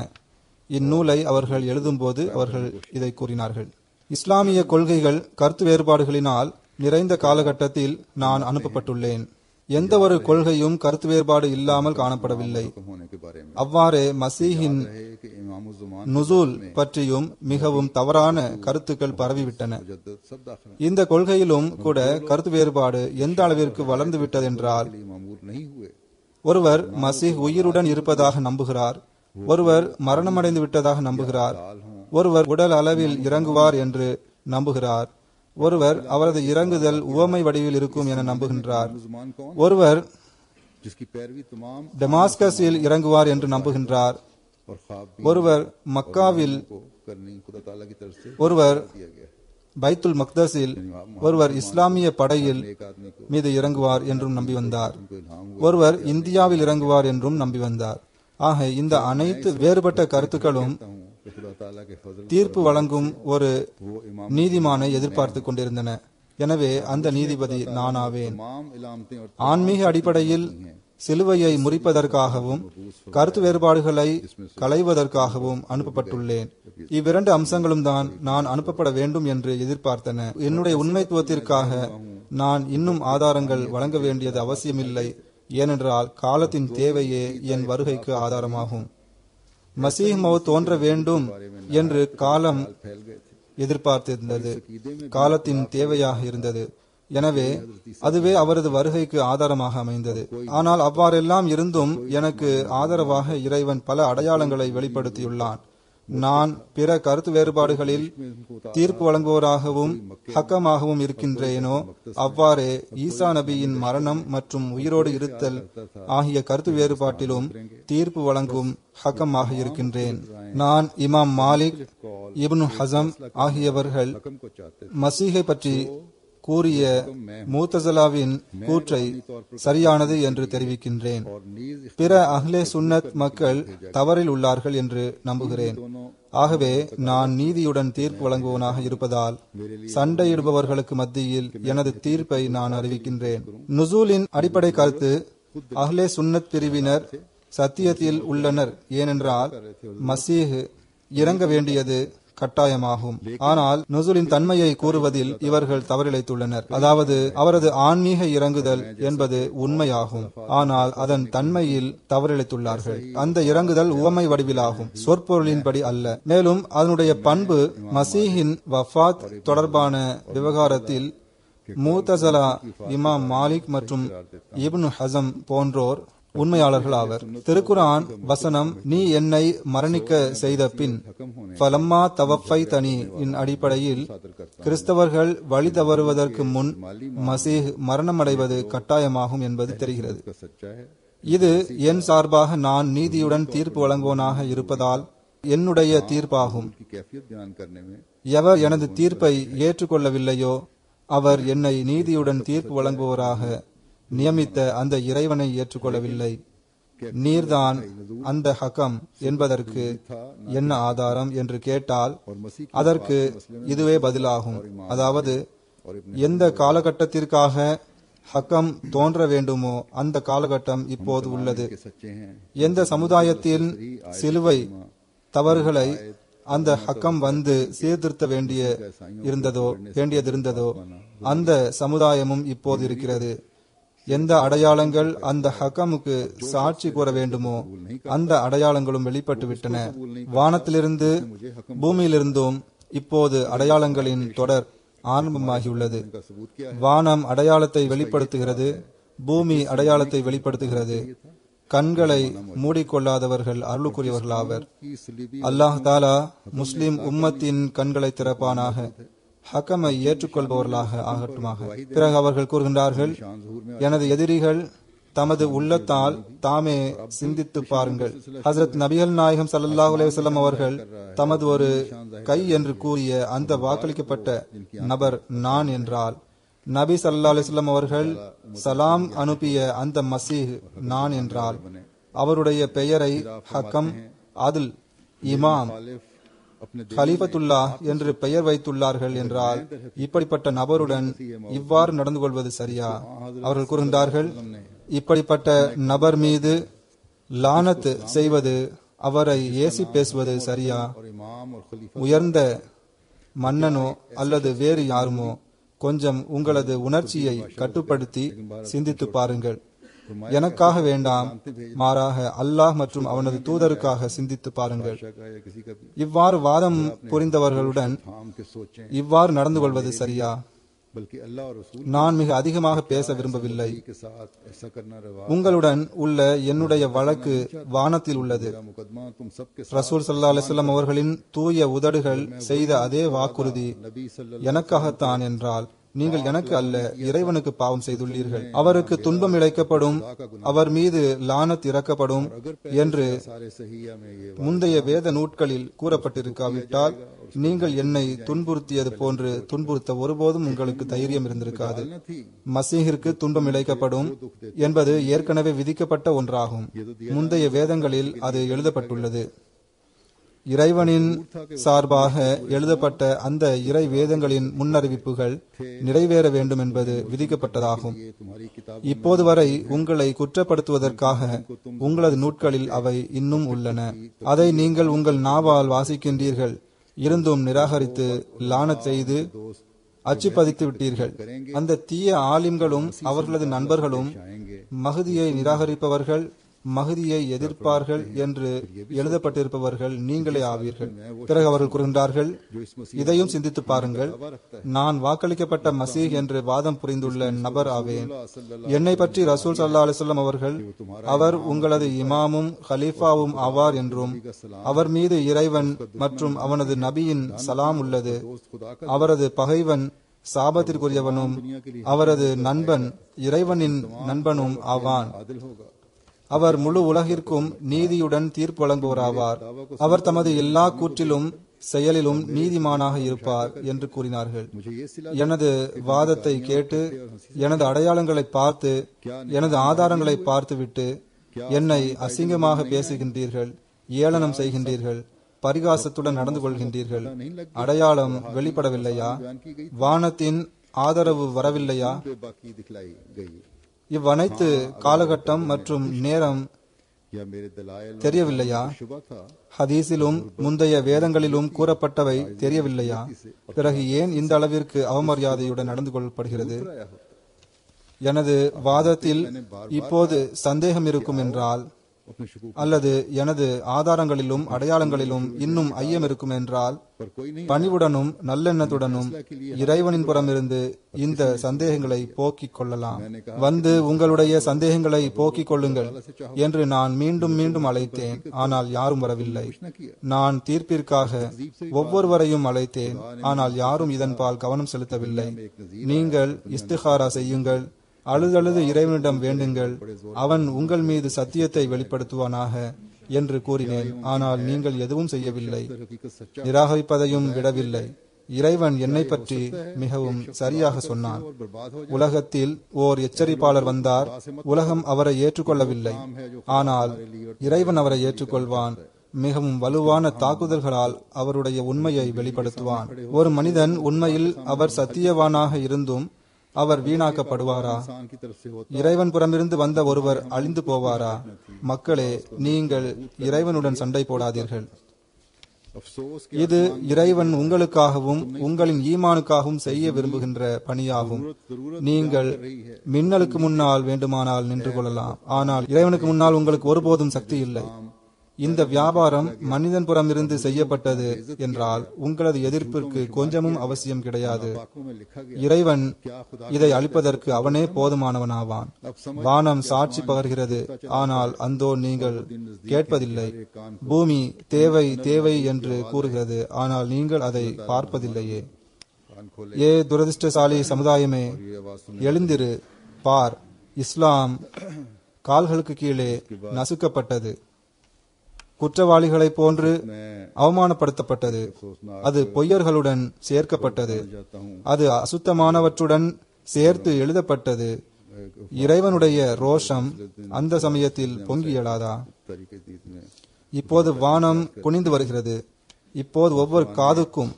இந்நூலை அவர்கள் எழுதும்போது அவர்கள் இதை கூறினார்கள். இஸ்லாமிய கொள்கைகள் கருத்து வேறுபாடுகளினால் நிறைந்த காலகட்டத்தில் நான் அனுப்பப்பட்டுள்ளேன். எந்த ஒரு கொள்கையும் கருத்து வேறுபாடு இல்லாமல் காணப்படவில்லை. அவ்வாறே மசீஹின் நுசூல் பற்றியும் மிகவும் தவறான கருத்துக்கள் பரவிவிட்டன. இந்த கொள்கையிலும் கூட கருத்து வேறுபாடு எந்த அளவிற்கு வளர்ந்து விட்டதென்றால், ஒருவர் மசீஹ் உயிருடன் இருப்பதாக நம்புகிறார், ஒருவர் மரணமடைந்து விட்டதாக நம்புகிறார், ஒருவர் உடல் அளவில் இறங்குவார் என்று நம்புகிறார், ஒருவர் அவரது இறங்குதல் உவமை வடிவில் இருக்கும் என நம்புகின்றார், ஒருவர் டமாஸ்கஸில் இறங்குவார் என்று நம்புகின்றார், ஒருவர் மக்காவில், ஒருவர் பைத்துல் மக்தஸில், ஒருவர் இஸ்லாமிய படையில் மீது இறங்குவார் என்றும் நம்பி வந்தார், ஒருவர் இந்தியாவில் இறங்குவார் என்றும் நம்பி வந்தார். ஆக இந்த அனைத்து வேறுபட்ட கருத்துக்களும் தீர்ப்பு வழங்கும் ஒரு நீதிமானை எதிர்பார்த்து கொண்டிருந்தன. எனவே அந்த நீதிபதி நானாவேன். ஆன்மீக அடிப்படையில் சிலுவையை முறிப்பதற்காகவும் கருத்து வேறுபாடுகளை களைவதற்காகவும் அனுப்பப்பட்டுள்ளேன். இவ்விரண்டு அம்சங்களும் தான் நான் அனுப்பப்பட வேண்டும் என்று எதிர்பார்த்தன. என்னுடைய உண்மைத்துவத்திற்காக நான் இன்னும் ஆதாரங்கள் வழங்க வேண்டியது அவசியமில்லை. ஏனென்றால் காலத்தின் தேவையே என் வருகைக்கு ஆதாரமாகும். மசீஹ் மவுத் தோன்ற வேண்டும் என்று காலம் எதிர்பார்த்திருந்தது, காலத்தின் தேவையாக இருந்தது. எனவே அதுவே அவரது வருகைக்கு ஆதாரமாக அமைந்தது. ஆனால் அவ்வாறெல்லாம் இருந்தும் எனக்கு ஆதரவாக இறைவன் பல அடையாளங்களை வெளிப்படுத்தியுள்ளான். நான் பிற கருத்து வேறுபாடுகளில் தீர்ப்பு வழங்குவோராகவும் ஹக்கமாகவும் இருக்கின்றேனோ அவ்வாறே ஈசா நபியின் மரணம் மற்றும் உயிரோடு இருத்தல் ஆகிய கருத்து வேறுபாட்டிலும் தீர்ப்பு வழங்கும் ஹக்கமாக இருக்கின்றேன். நான் இமாம் மாலிக், இப்னு ஹசம் ஆகியவர்கள் மசீஹை பற்றி கூறிய முத்தஸிலாவின் கூற்றை சரியானது என்று தெரிவிக்கின்றேன். பிற அஹ்லே சுன்னத் மக்கள் தவறில் உள்ளார்கள் என்று நம்புகிறேன். ஆகவே நான் நீதியுடன் தீர்ப்பு வழங்குவனாக இருப்பதால் சண்டையிடுபவர்களுக்கு மத்தியில் எனது தீர்ப்பை நான் அறிவிக்கின்றேன். நுசூலின் அடிப்படை கருத்து, அஹ்லே சுன்னத் பிரிவினர் சத்தியத்தில் உள்ளனர். ஏனென்றால் மசீஹ் இறங்க வேண்டியது கட்டாயமாகும். ஆனால் நுசூலின் தன்மையை கூறுவதில் இவர்கள் தவறிழைத்துள்ளனர். அதாவது அவரது ஆன்மீக இறங்குதல் என்பது உண்மையாகும், ஆனால் அதன் தன்மையில் தவறிழைத்துள்ளார்கள். அந்த இறங்குதல் உவமை வடிவிலாகும், சொற்பொருளின்படி அல்ல. மேலும் அதனுடைய பண்பு மசீஹின் வஃபாத் தொடர்பான விவகாரத்தில் முத்தஸிலா, இமாம் மாலிக் மற்றும் இப்னு ஹசம் போன்றோர் உண்மையாளர்கள் ஆவர். திருக்குர்ஆன் வசனம், நீ என்னை மரணிக்க செய்த பின் ஃபலம்மா தவஃபை தனி இன் அடிப்படையில் கிறிஸ்தவர்கள் வழி தவறுவதற்கு முன் மசீஹ் மரணமடைவது கட்டாயமாகும் என்பது தெரிகிறது. இது என் சார்பாக நான் நீதியுடன் தீர்ப்பு வழங்குவனாக இருப்பதால் என்னுடைய தீர்ப்பாகும். எவர் எனது தீர்ப்பை ஏற்றுக்கொள்ளவில்லையோ அவர் என்னை நீதியுடன் தீர்ப்பு வழங்குவோராக நியமித்த அந்த இறைவனை ஏற்றுக்கொள்ளவில்லை. நீர்தான் அந்த ஹக்கம் என்பதற்கு என்ன ஆதாரம் என்று கேட்டால் அதற்கு இதுவே பதிலாகும். அதாவது எந்த காலகட்டத்திற்காக ஹக்கம் தோன்ற வேண்டுமோ அந்த காலகட்டம் இப்போது உள்ளது. எந்த சமுதாயத்தின் சிலுவை தவறுகளை அந்த ஹக்கம் வந்து சீர்திருத்த வேண்டியதிருந்ததோ அந்த சமுதாயமும் இப்போது இருக்கிறது. எந்த அடையாளங்கள் அந்த ஹக்கமுக்கு சாட்சி கூற வேண்டுமோ அந்த அடையாளங்களும் வெளிப்பட்டு விட்டன. வானத்திலிருந்து பூமியிலிருந்தும் இப்போது அடையாளங்களின் தொடர் ஆரம்பமாகியுள்ளது. வானம் அடையாளத்தை வெளிப்படுத்துகிறது, பூமி அடையாளத்தை வெளிப்படுத்துகிறது. கண்களை மூடிக்கொள்ளாதவர்கள் அருளுக்குரியவர்களாவர். அல்லாஹ் தாலா முஸ்லிம் உம்மத்தின் கண்களை திறப்பானாக, ஹக்கமை ஏற்றுக்கொள்பவர்களாக ஆகட்டுமாக. பிறகு அவர்கள் கூறுகின்றார்கள், எனது எதிரிகள் தமது உள்ளத்தால் தாமே சிந்தித்து பாருங்கள். ஹசரத் நபிகள் நாயகம் ஸல்லல்லாஹு அலைஹி வஸல்லம் அவர்கள் தமது ஒரு கை என்று கூறிய அந்த வாக்களிக்கப்பட்ட நபர் நான் என்றால், நபி ஸல்லல்லாஹு அலைஹி வஸல்லம் அவர்கள் சலாம் அனுப்பிய அந்த மசீஹ் நான் என்றால், அவருடைய பெயரை ஹக்கம், அதில், இமாம், ஹலீஃபத்துல்லா என்று பெயர் வைத்துள்ளார்கள் என்றால் இப்படிப்பட்ட நபருடன் இவ்வாறு நடந்து கொள்வது சரியா? அவர்கள் கூறுகின்றார்கள், இப்படிப்பட்ட நபர் மீது லானத் செய்வது, அவரை ஏசி பேசுவது சரியா? உயர்ந்த மன்னனோ அல்லது வேறு யாருமோ கொஞ்சம் உங்களது உணர்ச்சியை கட்டுப்படுத்தி சிந்தித்து பாருங்கள். எனக்காக வேண்டாம், மாறாக அல்லாஹ் மற்றும் அவனது தூதருக்காக சிந்தித்து பாருங்கள். இவ்வாறு வாதம் புரிந்தவர்களுடன் இவ்வாறு நடந்து கொள்வது சரியா? நான் மிக அதிகமாக பேச விரும்பவில்லை. உங்களுடன் உள்ள என்னுடைய வழக்கு வானத்தில் உள்ளது. ரசூல் ஸல்லல்லாஹு அலைஹி வஸல்லம் அவர்களின் தூய உதடுகள் செய்த அதே வாக்குறுதி எனக்காகத்தான் என்றால், நீங்கள் எனக்கு அல்ல, இறைவனுக்கு பாவம் செய்துள்ளீர்கள். அவருக்கு துன்பம் இழைக்கப்படும், அவர் மீது லானத் இறக்கப்படும் என்று முந்தைய வேத நூட்களில் கூறப்பட்டிருக்காவிட்டால் நீங்கள் என்னை துன்புறுத்தியது போன்று துன்புறுத்த ஒருபோதும் உங்களுக்கு தைரியம் இருந்திருக்காது. மசீஹிற்கு துன்பம் இழைக்கப்படும் என்பது ஏற்கனவே விதிக்கப்பட்ட ஒன்றாகும். முந்தைய வேதங்களில் அது எழுதப்பட்டுள்ளது. இறைவனின் சார்பாக எழுதப்பட்ட அந்த இறை வேதங்களின் முன்னறிவிப்புகள் நிறைவேற வேண்டும் என்பது விதிக்கப்பட்டதாகும். இப்போது வரை உங்களை குற்றப்படுத்துவதற்காக உங்களது நூட்களில் அவை இன்னும் உள்ளன. அதை நீங்கள் உங்கள் நாவால் வாசிக்கின்றீர்கள், இருந்தும் நிராகரித்து லானத் செய்து அச்சுப்பதித்து விட்டீர்கள். அந்த தீய ஆலிம்களும் அவர்களது நண்பர்களும் மஹ்தியை நிராகரிப்பவர்கள், மஹ்தியை எதிர்ப்பார்கள் என்று எழுதப்பட்டிருப்பவர்கள் நீங்களே ஆவீர்கள். பிறகு அவர்கள் கூறுகின்றார்கள், இதையும் சிந்தித்து பாருங்கள், நான் வாக்களிக்கப்பட்ட மசீஹ் என்று வாதம் புரிந்துள்ள நபர் ஆவேன். என்னை பற்றி ரசூல் ஸல்லல்லாஹு அலைஹி வஸல்லம் அவர்கள், அவர் உங்களது இமாமும் ஹலீஃபாவும் ஆவார் என்றும், அவர் மீது இறைவன் மற்றும் அவனது நபியின் சலாம் உள்ளது, அவரது பகைவன் சாபத்திற்குரியவனும் அவரது நண்பன் இறைவனின் நண்பனும் ஆவான். அவர் முழு உலகிற்கும் நீதியுடன் தீர்ப்பு வழங்குவோராவார். அவர் தமது எல்லா கூற்றிலும் செயலிலும் நீதிமானாக இருப்பார் என்று கூறினார்கள். எனது வாதத்தை கேட்டு, எனது அடையாளங்களை பார்த்து, எனது ஆதாரங்களை பார்த்துவிட்டு என்னை அசிங்கமாக பேசுகின்றீர்கள், ஏளனம் செய்கின்றீர்கள், பரிகாசத்துடன் நடந்து கொள்கின்றீர்கள். அடையாளம் வெளிப்படவில்லையா? வானத்தின் ஆதரவு வரவில்லையா? இவ்வனைத்து காலகட்டம் மற்றும் நேரம் தெரியவில்லையா? ஹதீஸிலும் முந்தைய வேதங்களிலும் கூறப்பட்டவை தெரியவில்லையா? பிறகு ஏன் இந்த அளவிற்கு அவமரியாதையுடன் நடந்து கொள்ளப்படுகிறது? எனது வாதத்தில் இப்போது சந்தேகம் இருக்கும் என்றால், அல்லது எனது ஆதாரங்களிலும் அடையாளங்களிலும் இன்னும் ஐயம் இருக்கும் என்றால், பணிவுடனும் நல்லெண்ணத்துடனும் இறைவனின் புறமிருந்து இந்த சந்தேகங்களை போக்கிக் கொள்ளலாம். வந்து உங்களுடைய சந்தேகங்களை போக்கிக் கொள்ளுங்கள் என்று நான் மீண்டும் மீண்டும் அழைத்தேன். ஆனால் யாரும் வரவில்லை. நான் தீர்ப்பிற்காக ஒவ்வொருவரையும் அழைத்தேன். ஆனால் யாரும் இதன்பால் கவனம் செலுத்தவில்லை. நீங்கள் இஸ்திகாரா செய்யுங்கள், அழுதழுது இறைவனிடம் வேண்டுங்கள், அவன் உங்கள் மீது சத்தியத்தை வெளிப்படுத்துவானாக என்று கூறினேன். ஆனால் நீங்கள் எதுவும் செய்யவில்லை, நிராகரிப்பதையும் விடவில்லை. இறைவன் என்னை பற்றி மிகவும் சரியாக சொன்னான். உலகத்தில் ஓர் எச்சரிப்பாளர் வந்தார், உலகம் அவரை ஏற்றுக்கொள்ளவில்லை, ஆனால் இறைவன் அவரை ஏற்றுக்கொள்வான். மிகவும் வலுவான தாக்குதல்களால் அவருடைய உண்மையை வெளிப்படுத்துவான். ஒரு மனிதன் உண்மையில் அவர் சத்தியவானாக இருந்தும் அவர் வீணாக்கப்படுவாரா? இறைவன் புறமிருந்து வந்த ஒருவர் அழிந்து போவாரா? மக்களே, நீங்கள் இறைவனுடன் சண்டை போடாதீர்கள். இது இறைவன் உங்களுக்காகவும் உங்களின் ஈமானுக்காகவும் செய்ய விரும்புகின்ற பணியாகும். நீங்கள் மின்னலுக்கு முன்னால் வேண்டுமானால் நின்று கொள்ளலாம், ஆனால் இறைவனுக்கு முன்னால் உங்களுக்கு ஒருபோதும் சக்தி இல்லை. இந்த வியாபாரம் மனிதன் புறம் இருந்து செய்யப்பட்டது என்றால் உங்களது எதிர்ப்பிற்கு கொஞ்சமும் அவசியம் கிடையாது. இறைவன் இதை அளிப்பதற்கு அவனே போதுமானவனாவான். வானம் சாட்சி பகர்கிறது, ஆனால் அந்தோ நீங்கள் கேட்பதில்லை. பூமி தேவை தேவை என்று கூறுகிறது, ஆனால் நீங்கள் அதை பார்ப்பதில்லையே. ஏ துரதிர்ஷ்டசாலி சமுதாயமே, எழுந்திரு, பார், இஸ்லாம் கால்களுக்கு கீழே நசுக்கப்பட்டது, குற்றவாளிகளை போன்று அவமானப்படுத்தப்பட்டது, அது பொய்யர்களுடன் சேர்க்கப்பட்டது, அது அசுத்தமானவற்றுடன் சேர்த்து எழுதப்பட்டது. இறைவனுடைய ரோஷம் அந்த சமயத்தில் பொங்கி எழாதா? இப்போது வானம் குனிந்து வருகிறது, இப்போது ஒவ்வொரு காதுக்கும்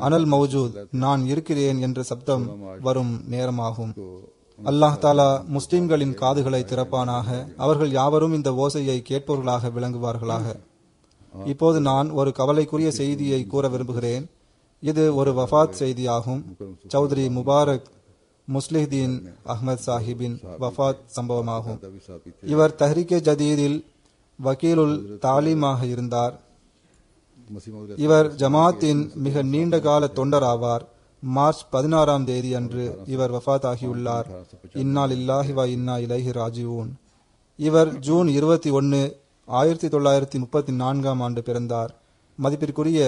அனல் மௌஜூத், நான் இருக்கிறேன் என்ற சப்தம் வரும் நேரமாகும். அல்லாஹ் தாலா முஸ்லிம்களின் காதுகளை திறப்பானாக. அவர்கள் யாவரும் இந்த ஓசையை கேட்பவர்களாக விளங்குவார்களாக. இப்போது நான் ஒரு கவலைக்குரிய செய்தியை கூற விரும்புகிறேன். இது ஒரு வஃபாத் செய்தியாகும். சௌத்ரி முபாரக் முஸ்லிஹ்தீன் அஹ்மத் சாஹிபின் வஃபாத் சம்பவமாகும். இவர் தஹ்ரீகே ஜதீதில் வக்கீலுல் தாலீமாக இருந்தார். இவர் ஜமாத்தின் மிக நீண்ட கால தொண்டர் ஆவார். மார்ச் 16ஆம் தேதி அன்று இவர் வஃபாத் ஆகியுள்ளார். இன்னா லில்லாஹி வ இன்னா இலைஹி ராஜிஊன். இவர் ஜூன் 21, 1934ஆம் ஆண்டு பிறந்தார். மதிப்பிற்குரிய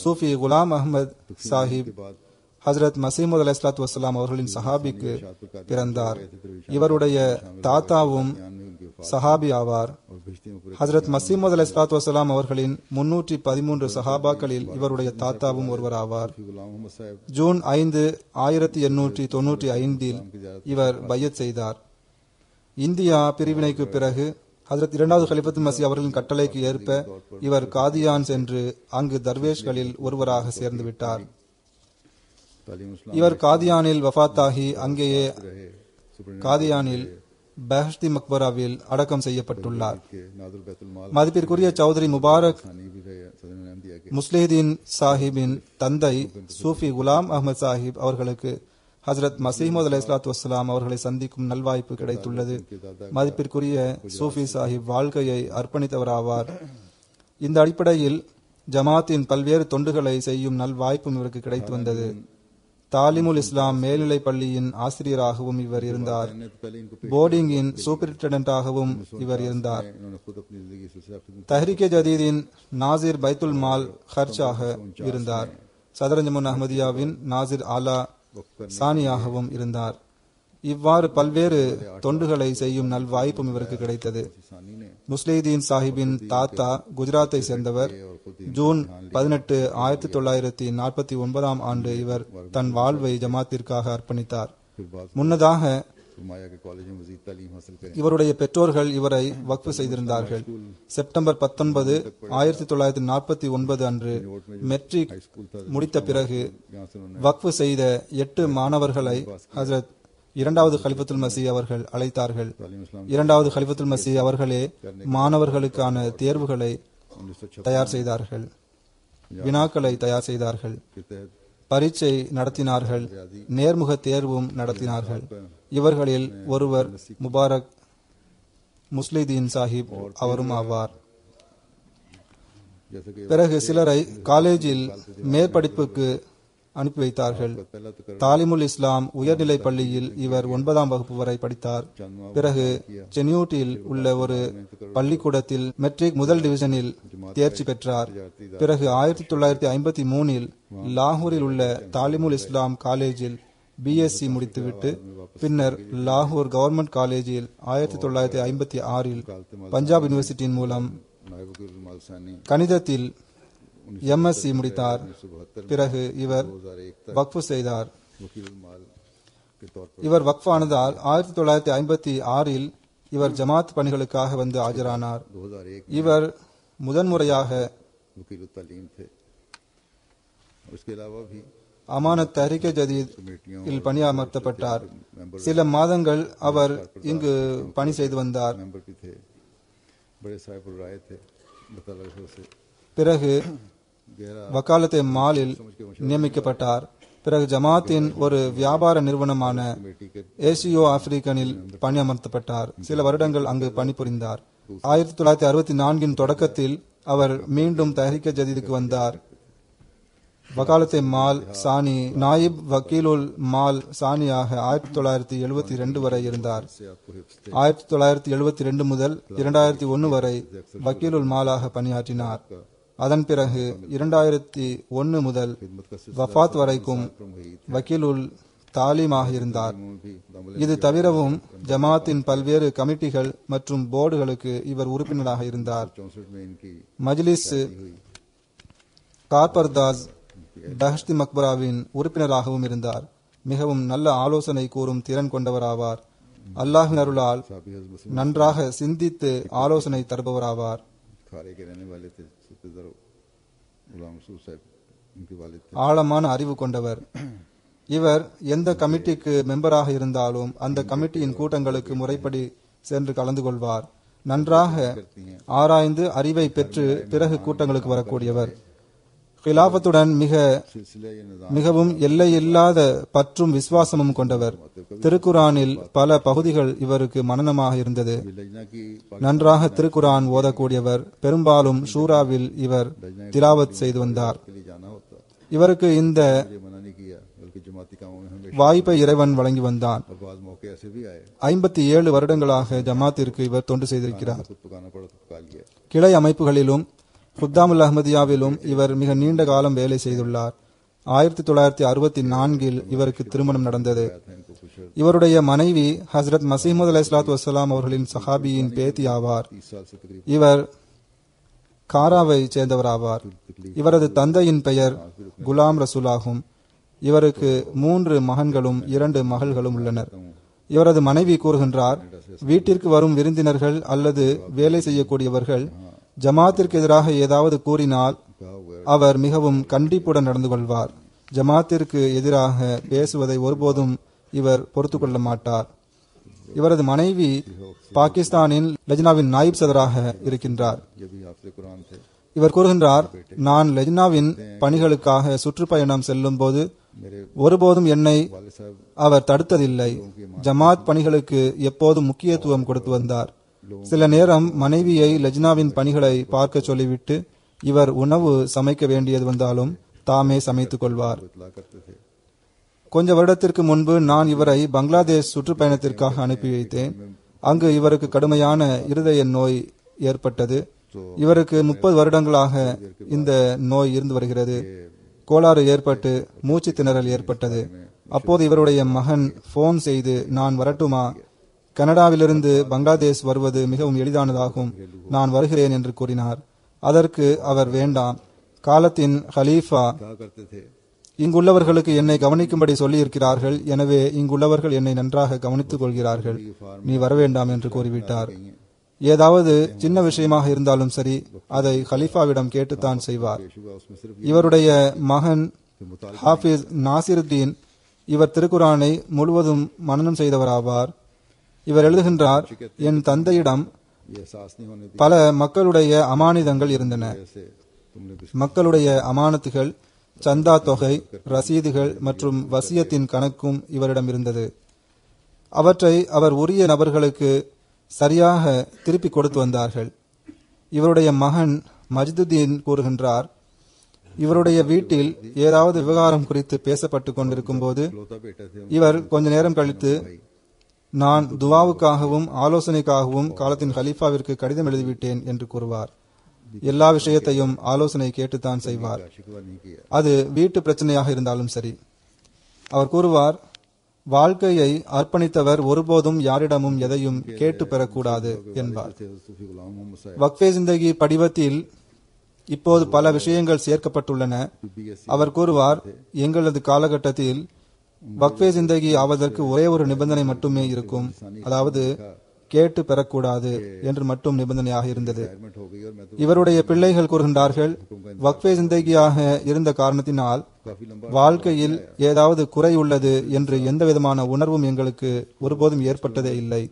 சூஃபி குலாம் அஹ்மத் சாஹிப் ஹஜ்ரத் மசீமது அலைஹிஸ்ஸலாத்து வஸ்ஸலாம் அவர்களின் சஹாபிக்கு பிறந்தார். இவருடைய தாத்தாவும் சஹாபி ஆவார். ஹஜ்ரத் மசீமது அலைஹிஸ்ஸலாத்து வஸ்ஸலாம் அவர்களின் 313 சஹாபாக்களில் இவருடைய தாத்தாவும் ஒருவர் ஆவார். ஜூன் 5, 1895இல் இவர் பையத் செய்தார். இந்தியா பிரிவினைக்கு பிறகு ஹஜ்ரத் 2வது கலிஃபத்துல் மஸீஹ் அவர்களின் கட்டளைக்கு ஏற்ப இவர் காதியான் சென்று அங்கு தர்வேஷ்களில் ஒருவராக சேர்ந்து விட்டார். இவர் காதியானில் வஃபாத்தாகி அங்கேயே காதியானில் பெஹ்ஷ்தி மக்பராவில் அடக்கம் செய்யப்பட்டுள்ளார். மதிப்பிற்குரிய சௌத்ரி முபாரக் முஸ்லிஹ்தீன் சாஹிபின் தந்தை சூஃபி குலாம் அஹ்மத் சாஹிப் அவர்களுக்கு ஹஜ்ரத் மசீமது அலைஹிஸ்ஸலாத்து வஸ்ஸலாம் அவர்களை சந்திக்கும் நல்வாய்ப்பு கிடைத்துள்ளது. மதிப்பிற்குரிய சூஃபி சாஹிப் வாழ்க்கையை அர்ப்பணித்தவராவார். இந்த அடிப்படையில் ஜமாத்தின் பல்வேறு தொண்டுகளை செய்யும் நல்வாய்ப்பும் இவருக்கு கிடைத்து வந்தது. தாலிமுல் இஸ்லாம் மேல்நிலை பள்ளியின் ஆசிரியராகவும் இவர் இருந்தார். போர்டிங்கின் சூப்பரிண்டென்டென்டாகவும் இவர் இருந்தார். தஹ்ரீகே ஜதீதின் நாசிர் பைத்துல் மால் ஹர்ச்சாக இருந்தார். சதரஞ்சமுன் அஹ்மதியாவின் நாசிர் ஆலா சானியாகவும் இருந்தார். இவ்வாறு பல்வேறு தொண்டுகளை செய்யும் நல்வாய்ப்பும் இவருக்கு கிடைத்தது. முஸ்லிஹ்தீன் சாஹிபின் தாத்தா குஜராத்தை சேர்ந்தவர். ஜூன் 18, 1949ஆம் ஆண்டு இவர் தன் வாழ்வை ஜமாத்திற்காக அர்ப்பணித்தார். முன்னதாக இவருடைய பெற்றோர்கள் இவரை வக்ஃப் செய்திருந்தார்கள். செப்டம்பர் 19, 1949 அன்று மெட்ரிக் முடித்த பிறகு வக்ஃப் செய்த 8 மாணவர்களை ஹஜ்ரத் 2வது கலிஃபத்துல் மஸீஹ் அவர்கள் அழைத்தார்கள். 2வது கலிஃபத்துல் மஸீஹ் அவர்களே மாணவர்களுக்கான தேர்வுகளை தயார் செய்தார்கள், வினாக்களை தயார் செய்தார்கள், பரீட்சை நடத்தினார்கள், நேர்முக தேர்வும் நடத்தினார்கள். இவர்களில் ஒருவர் முபாரக் முஸ்லிஹ்தீன் சாஹிப் அவரும் ஆவார். பிறகு சிலரை காலேஜில் மேற்படிப்புக்கு அனுப்பி வைத்தார்கள். தாலிமுல் இஸ்லாம் உயர்நிலை பள்ளியில் இவர் 9ஆம் வகுப்பு வரை படித்தார். பிறகு சென்யூட்டில் உள்ள ஒரு பள்ளிக்கூடத்தில் மெட்ரிக் முதல் டிவிஷனில் தேர்ச்சி பெற்றார். பிறகு 1953இல் லாகூரில் உள்ள தாலிமுல் இஸ்லாம் காலேஜில் பிஎஸ்சி முடித்துவிட்டு பின்னர் லாகூர் கவர்மெண்ட் காலேஜில் 1956இல் பஞ்சாப் யூனிவர்சிட்டியின் மூலம் கணிதத்தில் எம்எஸ்சி முடித்தார். பிறகு இவர் வக்ஃப் செய்தார். இவர் வக்ஃப் ஆனதால் 1956இல் இவர் ஜமாத் பணிகளுக்காக வந்து ஆஜரானார். இவர் முதன்முறையாக அமானத் தஹ்ரீகே ஜதீத் இல் பணியமர்த்தப்பட்டார். சில மாதங்கள் அவர் இங்கு பணி செய்து வந்தார். பிறகு வக்காலத்தே மாலில் நியமிக்கப்பட்டார். பிறகு ஜமாத்தின் ஒரு வியாபார நிறுவனமான ஏசியோ ஆப்பிரிக்கனில் பணியமர்த்தப்பட்டார். சில வருடங்கள் அங்கு பணிபுரிந்தார். 1964இன் தொடக்கத்தில் அவர் மீண்டும் தஹ்ரீகே ஜதீதுக்கு வந்தார். வக்காலத்தே மால் சானி நாயிப் வக்கீலுல் மால் சானியாக 1972 வரை இருந்தார். 1972 முதல் 2001 வரை வக்கீலுல் மாலாக பணியாற்றினார். அதன் பிறகு 2001 முதல் வஃபாத் வரைக்கும் வக்கீலுல் தாலீமாக இருந்தார். இது தவிரவும் ஜமாத்தின் பல்வேறு கமிட்டிகள் மற்றும் போர்டுகளுக்கு இவர் உறுப்பினராக இருந்தார். மஜ்லிஸ் கார்பர்தாஸ் பெஹ்ஷ்தி மக்பராவின் உறுப்பினராகவும் இருந்தார். மிகவும் நல்ல ஆலோசனை கூறும் திறன் கொண்டவராவார். அல்லாஹ்வின் அருளால் நன்றாக சிந்தித்து ஆலோசனை தருபவராவார். गुलाम मसूद साहब उनके वालिद थे। ஆழமான அறிவு கொண்டவர். இவர் எந்த கமிட்டிக்கு மெம்பராக இருந்தாலும் அந்த கமிட்டியின் கூட்டங்களுக்கு முறைப்படி சென்று கலந்து கொள்வார். நன்றாக ஆராய்ந்து அறிவை பெற்று பிறகு கூட்டங்களுக்கு வரக்கூடியவர். கிலாபத்துடன் மிகவும் எல்லையில்லாத பற்றும் விசுவாசமும் கொண்டவர். திருக்குரானில் பல பகுதிகள் இவருக்கு மனனமாக இருந்தது. நன்றாக திருக்குரான் ஓதக்கூடியவர். பெரும்பாலும் ஷூராவில் இவர் திலாவத் செய்து வந்தார். இவருக்கு இந்த வாய்ப்பை இறைவன் வழங்கி வந்தான். 57 வருடங்களாக ஜமாத்திற்கு இவர் தொண்டு செய்திருக்கிறார். கிளை அமைப்புகளிலும் குத்தாமுல் அஹ்மதியாவிலும் இவர் மிக நீண்ட காலம் வேலை செய்துள்ளார். 1964 இவருக்கு திருமணம் நடந்தது. இவருடைய மனைவி ஹஸ்ரத் மசீமது அலைஹிஸ்ஸலாத்து வஸ்ஸலாம் அவர்களின் சஹாபியின் பேத்தி ஆவார். இவர் காராவை சேர்ந்தவராவார். இவரது தந்தையின் பெயர் குலாம் ரசூல் ஆகும். இவருக்கு 3 மகன்களும் 2 மகள்களும் உள்ளனர். இவரது மனைவி கூறுகின்றார், வீட்டிற்கு வரும் விருந்தினர்கள் அல்லது வேலை செய்யக்கூடியவர்கள் ஜமாத்திற்கு எதிராக ஏதாவது கூறினால் அவர் மிகவும் கண்டிப்புடன் நடந்து கொள்வார். ஜமாத்திற்கு எதிராக பேசுவதை ஒருபோதும் இவர் பொறுத்து கொள்ள மாட்டார். இவரது மனைவி பாகிஸ்தானின் லஜ்னாவின் நாயிப் சதராக இருக்கின்றார். இவர் கூறுகின்றார், நான் லஜ்னாவின் பணிகளுக்காக சுற்றுப்பயணம் செல்லும் போது ஒருபோதும் என்னை அவர் தடுத்ததில்லை. ஜமாத் பணிகளுக்கு எப்போதும் முக்கியத்துவம் கொடுத்து வந்தார். சில நேரம் மனைவியை லஜ்னாவின் பணிகளை பார்க்க சொல்லிவிட்டு இவர் உணவு சமைக்க வேண்டியது வந்தாலும் தாமே சமைத்துக் கொள்வார். கொஞ்ச வருடத்திற்கு முன்பு நான் இவரை பங்களாதேஷ் சுற்றுப்பயணத்திற்காக அனுப்பி வைத்தேன். அங்கு இவருக்கு கடுமையான இருதய நோய் ஏற்பட்டது. இவருக்கு 30 வருடங்களாக இந்த நோய் இருந்து வருகிறது. கோளாறு ஏற்பட்டு மூச்சு திணறல் ஏற்பட்டது. அப்போது இவருடைய மகன் போன் செய்து, நான் வரட்டுமா? கனடாவிலிருந்து பங்களாதேஷ் வருவது மிகவும் எளிதானதாகும், நான் வருகிறேன் என்று கூறினார். அதற்கு அவர் வேண்டாம், காலத்தின் ஹலீஃபா இங்குள்ளவர்களுக்கு என்னை கவனிக்கும்படி சொல்லியிருக்கிறார்கள். எனவே இங்குள்ளவர்கள் என்னை நன்றாக கவனித்துக் கொள்கிறார்கள், நீ வரவேண்டாம் என்று கூறிவிட்டார். ஏதாவது சின்ன விஷயமாக இருந்தாலும் சரி, அதை ஹலீஃபாவிடம் கேட்டுத்தான் செய்வார். இவருடைய மகன் ஹாஃபிஸ் நாசிருத்தீன் இவர் திருக்குரானை முழுவதும் மனனம் செய்தவராவார். இவர் எழுதுகின்றார், என் தந்தையிடம் பல மக்களுடைய அமானிதங்கள் இருந்தன. மக்களுடைய அமானத்துகள், சந்தா தொகை, ரசீதுகள் மற்றும் வசியத்தின் கணக்கும் இவரிடம் இருந்தது. அவற்றை அவர் உரிய நபர்களுக்கு சரியாக திருப்பி கொடுத்து வந்தார்கள். இவருடைய மகன் மஜ்துதீன் கூறுகின்றார், இவருடைய வீட்டில் ஏதாவது விவகாரம் குறித்து பேசப்பட்டு கொண்டிருக்கும் போது இவர் கொஞ்ச நேரம் கழித்து, நான் துவாவுக்காகவும் ஆலோசனைக்காகவும் காலத்தின் ஹலீஃபாவிற்கு கடிதம் எழுதிவிட்டேன் என்று கூறுவார். எல்லா விஷயத்தையும் ஆலோசனை கேட்டுத்தான் செய்வார், அது வீட்டு பிரச்சனையாக இருந்தாலும் சரி. அவர் கூறுவார், வாழ்க்கையை அர்ப்பணித்தவர் ஒருபோதும் யாரிடமும் எதையும் கேட்டு பெறக்கூடாது என்பார். வக்ஃபே ஜிந்தகி படிவத்தில் இப்போது பல விஷயங்கள் சேர்க்கப்பட்டுள்ளன. அவர் கூறுவார், எங்களது காலகட்டத்தில் வக்ஃபே ஜிந்தகி ஆவதற்கு ஒரே ஒரு நிபந்தனை மட்டுமே இருக்கும், அதாவது கேட்டு பெறக்கூடாது என்று மட்டும் நிபந்தனையாக இருந்தது. இவருடைய பிள்ளைகள் கூறுகின்றார்கள், வக்ஃபே ஜிந்தகியாக இருந்த காரணத்தினால் வாழ்க்கையில் ஏதாவது குறை உள்ளது என்று எந்த விதமான உணர்வும் எங்களுக்கு ஒருபோதும் ஏற்பட்டதே இல்லை.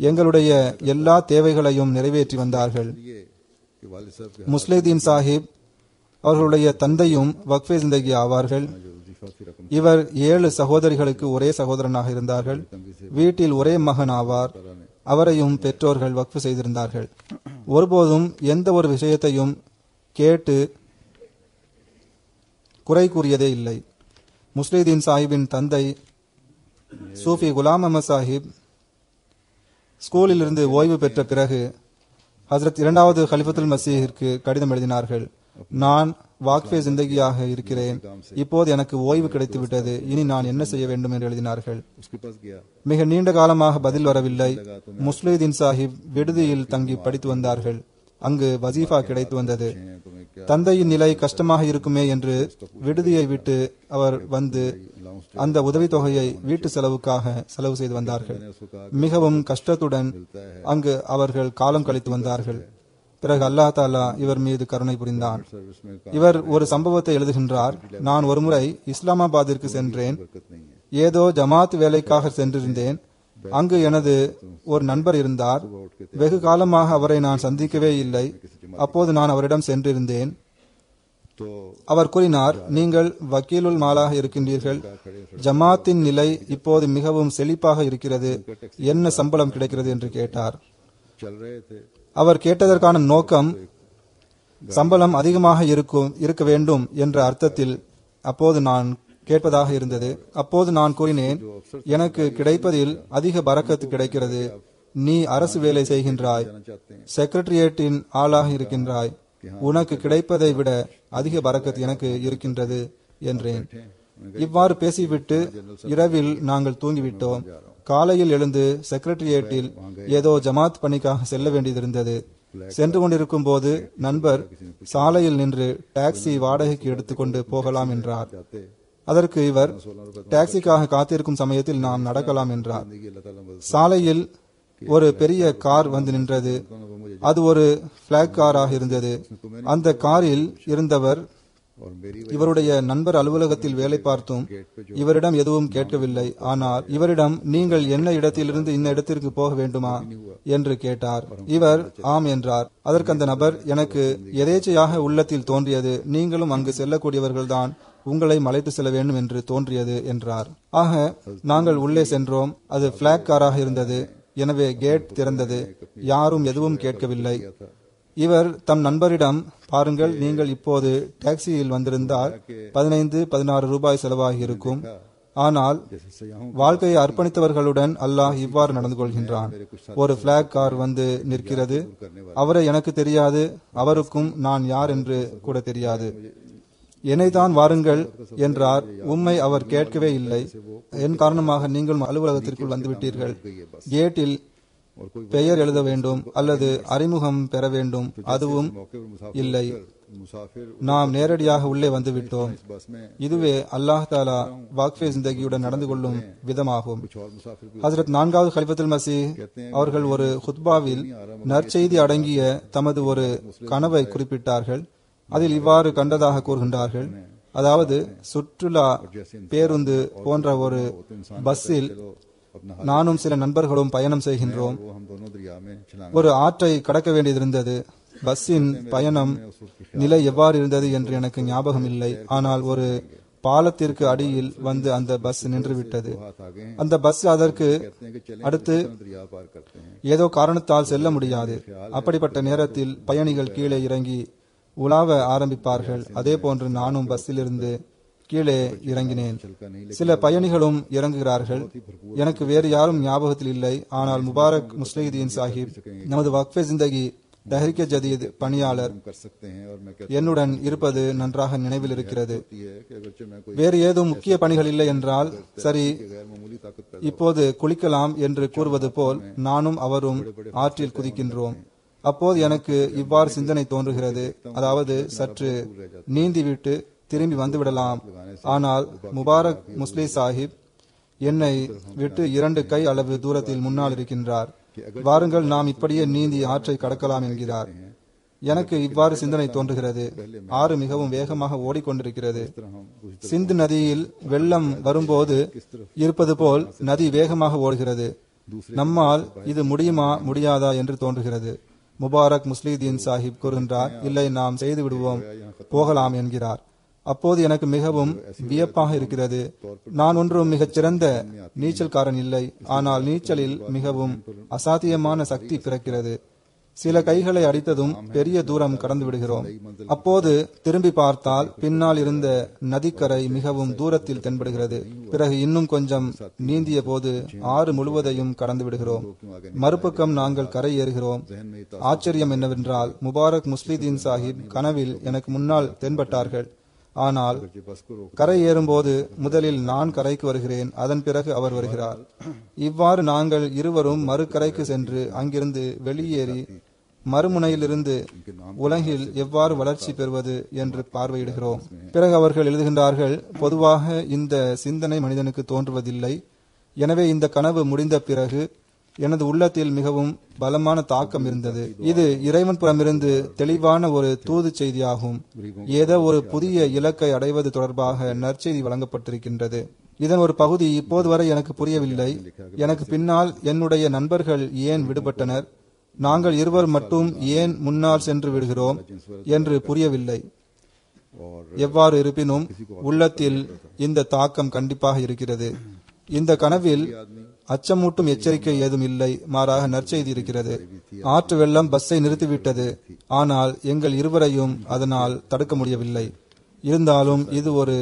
எங்களுடைய எல்லா தேவைகளையும் நிறைவேற்றி வந்தார்கள். முஸ்லிதீன் சாஹிப் அவர்களுடைய தந்தையும் வக்ஃபே ஜிந்தகி ஆவார்கள். இவர் 7 சகோதரிகளுக்கு ஒரே சகோதரனாக இருந்தார்கள். வீட்டில் ஒரே மகன் ஆவார். அவரையும் பெற்றோர்கள் வக்ஃபு செய்திருந்தார்கள். ஒருபோதும் எந்த ஒரு விஷயத்தையும் கேட்டு குறை கூறியதே இல்லை. முஸ்லிதீன் சாஹிப்பின் தந்தை சூஃபி குலாம் அஹமத் சாஹிப் ஸ்கூலில் இருந்து ஓய்வு பெற்ற பிறகு ஹசரத் 2வது ஹலிஃபத்துல் மசீஹிற்கு கடிதம் எழுதினார்கள். நான் வாக்ஃபே ஜிந்தகியாக இருக்கிறேன், இப்போது எனக்கு ஓய்வு கிடைத்து விட்டது, இனி நான் என்ன செய்ய வேண்டும் என்று எழுதினார்கள். மிக நீண்ட காலமாக பதில் வரவில்லை. முஸ்லிதீன் சாஹிப் விடுதியில் தங்கி படித்து வந்தார்கள். அங்கு வசீஃபா கிடைத்து வந்தது. தந்தையின் நிலை கஷ்டமாக இருக்குமே என்று விடுதியை விட்டு அவர் வந்து அந்த உதவித்தொகையை வீட்டு செலவுக்காக செலவு செய்து வந்தார்கள். மிகவும் கஷ்டத்துடன் அங்கு அவர்கள் காலம் கழித்து வந்தார்கள். பிறகு அல்லாஹ் தாலா இவர் மீது கருணை புரிந்தான். सर्विस में இவர் ஒரு சம்பவத்தை எழுதுகின்றார். நான் ஒருமுறை இஸ்லாமாபாத்திற்கு சென்றேன். ஏதோ ஜமாத் வேலைக்காக சென்றிருந்தேன். அங்கு எனது ஒரு நண்பர் இருந்தார். வெகு காலமாக அவரை நான் சந்திக்கவே இல்லை. அப்போது நான் அவரிடம் சென்றிருந்தேன். तो அவர் கூறினார், நீங்கள் வக்கீலுல் மாலாக இருக்கின்றீர்கள். ஜமாத்தின் நிலை இப்போது மிகவும் செழிப்பாக இருக்கிறது. என்ன சம்பளம் கிடைக்கிறது என்று கேட்டார். चल रहे थे அவர் கேட்டதற்கான நோக்கம் சம்பளம் அதிகமாக இருக்க வேண்டும் என்ற அர்த்தத்தில் அப்போது நான் கேட்பதாக இருந்தது. அப்போது நான் கூறினேன், எனக்கு கிடைப்பதில் அதிக பரக்கத்து கிடைக்கிறது. நீ அரசு வேலை செய்கின்றாய், செக்ரட்டரியேட்டின் ஆளாக இருக்கின்றாய். உனக்கு கிடைப்பதை விட அதிக பரக்கத் எனக்கு இருக்கின்றது என்றேன். இவ்வாறு பேசிவிட்டு இரவில் நாங்கள் தூங்கிவிட்டோம். காலையில் எழுந்து செக்ரட்டரியேட்டில் ஏதோ ஜமாத் பணிக்காக செல்ல வேண்டியதிருந்தது. சென்று கொண்டிருக்கும் போது நண்பர் சாலையில் நின்று டாக்ஸி வாடகைக்கு எடுத்துக்கொண்டு போகலாம் என்றார். அதற்கு இவர் டாக்ஸிக்காக காத்திருக்கும் சமயத்தில் நாம் நடக்கலாம் என்றார். சாலையில் ஒரு பெரிய கார் வந்து நின்றது. அது ஒரு பிளாக் காராக இருந்தது. அந்த காரில் இருந்தவர் இவருடைய நண்பர் அலுவலகத்தில் வேலை பார்த்தும் இவரிடம் எதுவும் கேட்கவில்லை. ஆனால் இவரிடம், நீங்கள் என்ன இடத்திலிருந்து இந்த இடத்திற்கு போக வேண்டுமா என்று கேட்டார். இவர் ஆம் என்றார். அதற்கு அந்த நபர், எனக்கு எதேச்சையாக உள்ளத்தில் தோன்றியது, நீங்களும் அங்கு செல்லக்கூடியவர்கள்தான், உங்களை மலைத்து செல்ல வேண்டும் என்று தோன்றியது என்றார். ஆக நாங்கள் உள்ளே சென்றோம். அது பிளாக் காராக இருந்தது. எனவே கேட் திறந்தது. யாரும் எதுவும் கேட்கவில்லை. இவர் தம் நண்பரிடம், பாருங்கள், நீங்கள் இப்போது டாக்ஸியில் வந்திருந்தால் 15-16 ரூபாய் செலவாகி இருக்கும். ஆனால் வாழ்க்கையை அர்ப்பணித்தவர்களுடன் அல்லாஹ் இவ்வாறு நடந்து கொள்கின்றான். ஒரு பிளாக் கார் வந்து நிற்கிறது. அவரை எனக்கு தெரியாது, அவருக்கும் நான் யார் என்று கூட தெரியாது. என்னைதான் வாருங்கள் என்றார். உம்மை அவர் கேட்கவே இல்லை. என் காரணமாக நீங்கள் அலுவலகத்திற்குள் வந்துவிட்டீர்கள். கேட்டில் பெயர் எழுத வேண்டும் அல்லது அறிமுகம் பெற வேண்டும், அதுவும் இல்லை. நாம் நேரடியாக உள்ளே வந்துவிட்டோம். இதுவே அல்லாஹ் தாலா வாக்ஃபே ஜிந்தகியுடன் நடந்து கொள்ளும் விதமாகும். ஹஜ்ரத் 4வது கலிஃபத்துல் மசீஹ் அவர்கள் ஒரு ஹுத்பாவில் நற்செய்தி அடங்கிய தமது ஒரு கனவை குறிப்பிட்டார்கள். அதில் இவ்வாறு கண்டதாக கூறுகின்றார்கள். அதாவது, சுற்றுலா பேருந்து போன்ற ஒரு பஸ்ஸில் நானும் சில நண்பர்களும் பயணம் செய்கின்றோம். ஒரு ஆற்றை கடக்க வேண்டியதிருந்தது. பஸ்ஸின் பயணம் நிலை எவ்வாறு இருந்தது என்று எனக்கு ஞாபகம் இல்லை. ஆனால் ஒரு பாலத்திற்கு அடியில் வந்து அந்த பஸ் நின்றுவிட்டது. அந்த பஸ் அதற்கு அடுத்து ஏதோ காரணத்தால் செல்ல முடியாது. அப்படிப்பட்ட நேரத்தில் பயணிகள் கீழே இறங்கி உலாவ ஆரம்பிப்பார்கள். அதே போன்று நானும் பஸ்ஸிலிருந்து கீழே இறங்கினேன். சில பயணிகளும் இறங்குகிறார்கள். எனக்கு வேறு யாரும் ஞாபகத்தில் இல்லை. ஆனால் முபாரக் முஸ்லிஹுதீன் சாஹிப், நமது வக்ஃபே ஜிந்தகி தஹ்ரீக் ஜதீத் பணியாளர், என்னுடன் இருப்பது நன்றாக நினைவில் இருக்கிறது. வேறு ஏதும் முக்கிய பணிகள் இல்லை என்றால் சரி, இப்போது குளிக்கலாம் என்று கூறுவது போல் நானும் அவரும் ஆற்றில் குதிக்கின்றோம். அப்போது எனக்கு இவ்வாறு சிந்தனை தோன்றுகிறது, அதாவது சற்று நீந்திவிட்டு திரும்பி வந்துவிடலாம். ஆனால் முபாரக் முஸ்லி சாஹிப் என்னை விட்டு 2 கை அளவு தூரத்தில் முன்னால் இருக்கின்றார். வாருங்கள், நாம் இப்படியே நீந்தி ஆற்றை கடக்கலாம் என்கிறார். எனக்கு இவ்வாறு சிந்தனை தோன்றுகிறது. ஆறு மிகவும் வேகமாக ஓடிக்கொண்டிருக்கிறது. சிந்து நதியில் வெள்ளம் வரும்போது இருப்பது போல் நதி வேகமாக ஓடுகிறது. நம்மால் இது முடியுமா முடியாதா என்று தோன்றுகிறது. முபாரக் முஸ்லிஹுதீன் சாஹிப் கூறுகின்றார், இல்லை, நாம் செய்து விடுவோம், போகலாம் என்கிறார். அப்போது எனக்கு மிகவும் வியப்பாக இருக்கிறது. நான் ஒன்றும் மிகச் சிறந்த நீச்சல்காரன் இல்லை. ஆனால் நீச்சலில் மிகவும் அசாத்தியமான சக்தி பிறக்கிறது. சில கைகளை அடித்ததும் பெரிய தூரம் கடந்து விடுகிறோம். அப்போது திரும்பி பார்த்தால் பின்னால் இருந்த நதிக்கரை மிகவும் தூரத்தில் தென்படுகிறது. பிறகு இன்னும் கொஞ்சம் நீந்திய போது ஆறு முழுவதையும் கடந்து விடுகிறோம். மறுபக்கம் நாங்கள் கரை ஏறுகிறோம். ஆச்சரியம் என்னவென்றால், முபாரக் முஸ்லிஹுதீன் சாஹிப் கனவில் எனக்கு முன்னால் தென்பட்டார்கள். ஆனால் கரை ஏறும்போது முதலில் நான் கரைக்கு வருகிறேன், அதன் பிறகு அவர் வருகிறார். இவ்வாறு நாங்கள் இருவரும் மறுகரைக்கு சென்று அங்கிருந்து வெளியேறி மறுமுனையிலிருந்து உலகில் எவ்வாறு வளர்ச்சி பெறுவது என்று பார்வையிடுகிறோம். பிறகு அவர்கள் எழுதுகின்றார்கள், பொதுவாக இந்த சிந்தனை மனிதனுக்கு தோன்றுவதில்லை. எனவே இந்த கனவு முடிந்த பிறகு எனது உள்ளத்தில் மிகவும் பலமான தாக்கம் இருந்தது. இது இறைவன் புறமிருந்து தெளிவான ஒரு தூது செய்தியாகும். ஏதோ ஒரு புதிய இலக்கை அடைவது தொடர்பாக நற்செய்தி வழங்கப்பட்டிருக்கின்றது. இதன் ஒரு பகுதி இப்போது வரை எனக்கு புரியவில்லை. எனக்கு பின்னால் என்னுடைய நண்பர்கள் ஏன் விடுபட்டனர், நாங்கள் இருவர் மட்டும் ஏன் முன்னால் சென்று விடுகிறோம் என்று புரியவில்லை. எவ்வாறு இருப்பினும் உள்ளத்தில் இந்த தாக்கம் கண்டிப்பாக இருக்கிறது. இந்த கனவில் அச்சமூட்டும் எச்சரிக்கை ஏதும் இல்லை, மாறாக நற்செய்தி இருக்கிறது. ஆற்று வெள்ளம் பஸ்ஸை நிறுத்திவிட்டது, ஆனால் எங்கள் இருவரையும் அதனால் தடுக்க முடியவில்லை. இருந்தாலும் இது ஒரு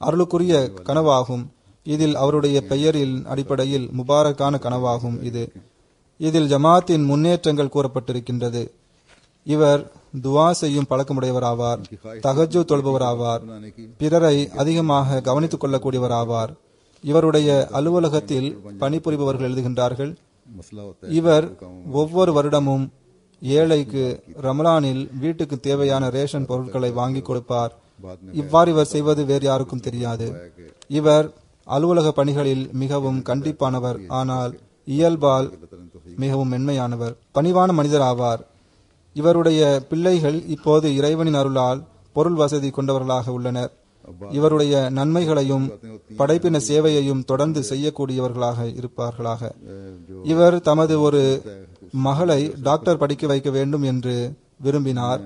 அருளுக்குரிய கனவாகும். இதில் அவருடைய பெயரின் அடிப்படையில் முபாரக்கான கனவாகும். இதில் ஜமாத்தின் முன்னேற்றங்கள் கூறப்பட்டிருக்கின்றது. இவர் துவா செய்யும் பழக்கமுடையவராவார், தஹஜ்ஜுத் தொழுபவராவார், பிறரை அதிகமாக கவனித்துக் கொள்ளக்கூடியவராவார். இவருடைய அலுவலகத்தில் பணிபுரிபவர்கள் எழுதுகின்றார்கள், இவர் ஒவ்வொரு வருடமும் ஏழைக்கு ரமலானில் வீட்டுக்கு தேவையான ரேஷன் பொருட்களை வாங்கி கொடுப்பார். இவ்வாறு இவர் செய்வது வேறு யாருக்கும் தெரியாது. இவர் அலுவலக பணிகளில் மிகவும் கண்டிப்பானவர், ஆனால் இயல்பால் மிகவும் மென்மையானவர், பணிவான மனிதர் ஆவார். இவருடைய பிள்ளைகள் இப்போது இறைவனின் அருளால் பொருள் வசதி கொண்டவர்களாக உள்ளனர். இவருடைய நன்மைகளையும் படைப்பின சேவையையும் தொடர்ந்து செய்யக்கூடியவர்களாக இருப்பார்களாக. இவர் தமது ஒரு மகளை டாக்டர் படிக்க வைக்க வேண்டும் என்று விரும்பினார்.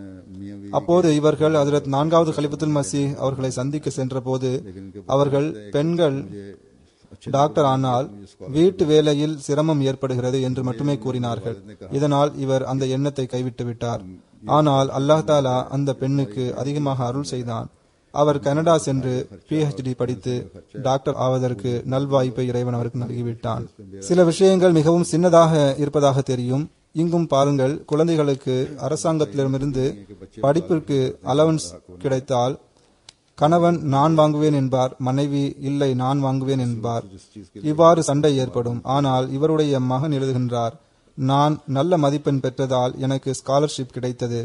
அப்போது இவர்கள் ஹஜ்ரத் 4வது கலிஃபத்துல் மசீஹ் அவர்களை சந்திக்க சென்ற போது அவர்கள், பெண்கள் டாக்டர் ஆனால் வீட்டு வேலையில் சிரமம் ஏற்படுகிறது என்று மட்டுமே கூறினார்கள். இதனால் இவர் அந்த எண்ணத்தை கைவிட்டு விட்டார். ஆனால் அல்லாஹ் தாலா அந்த பெண்ணுக்கு அதிகமாக அருள் செய்தான். அவர் கனடா சென்று PhD படித்து டாக்டர் ஆவதற்கு நல்வாய்ப்பை இறைவன் அவருக்கு நல்கிவிட்டான். சில விஷயங்கள் மிகவும் சின்னதாக இருப்பதாக தெரியும். இங்கும் பாருங்கள், குழந்தைகளுக்கு அரசாங்கத்திடமிருந்து படிப்பிற்கு அலவன்ஸ் கிடைத்தால் கணவன் நான் வாங்குவேன் என்பார், மனைவி இல்லை நான் வாங்குவேன் என்பார். இவ்வாறு சண்டை ஏற்படும். ஆனால் இவருடைய மகன் எழுதுகின்றார், நான் நல்ல மதிப்பெண் பெற்றதால் எனக்கு ஸ்காலர்ஷிப் கிடைத்தது.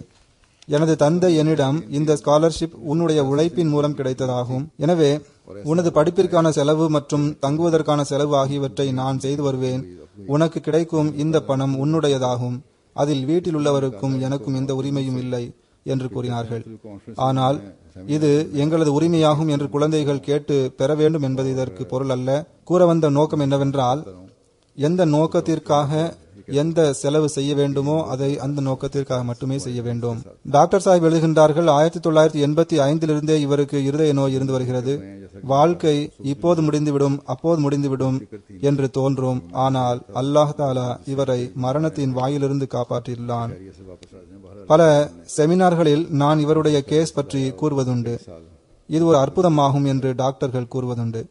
எனது தந்தை என்னிடம், இந்த ஸ்காலர்ஷிப் உன்னுடைய உழைப்பின் மூலம் கிடைத்ததாகும், எனவே உனது படிப்பிற்கான செலவு மற்றும் தங்குவதற்கான செலவு ஆகியவற்றை நான் செய்து வருவேன். உனக்கு கிடைக்கும் இந்த பணம் உன்னுடையதாகும். அதில் வீட்டில் உள்ளவருக்கும் எனக்கும் எந்த உரிமையும் இல்லை என்று கூறினார்கள். ஆனால் இது எங்களது உரிமையாகும் என்று குழந்தைகள் கேட்டு பெற வேண்டும் என்பது இதற்கு பொருள் அல்ல. கூற வந்த நோக்கம் என்னவென்றால், எந்த நோக்கத்திற்காக எந்த செலவு செய்ய வேண்டுமோ அதை அந்த நோக்கத்திற்காக மட்டுமே செய்ய வேண்டும். டாக்டர் சாஹிப் எழுதுகின்றார்கள், 1985 இவருக்கு இருதய நோய் இருந்து வருகிறது. வாழ்க்கை இப்போது முடிந்துவிடும் அப்போது முடிந்துவிடும் என்று தோன்றும். ஆனால் அல்லாஹ் தாலா இவரை மரணத்தின் வாயிலிருந்து காப்பாற்றியுள்ளான். பல செமினார்களில் நான் இவருடைய கேஸ் பற்றி கூறுவதுண்டு. இது ஒரு அற்புதமாகும் என்று டாக்டர்கள் கூறுவதுண்டு.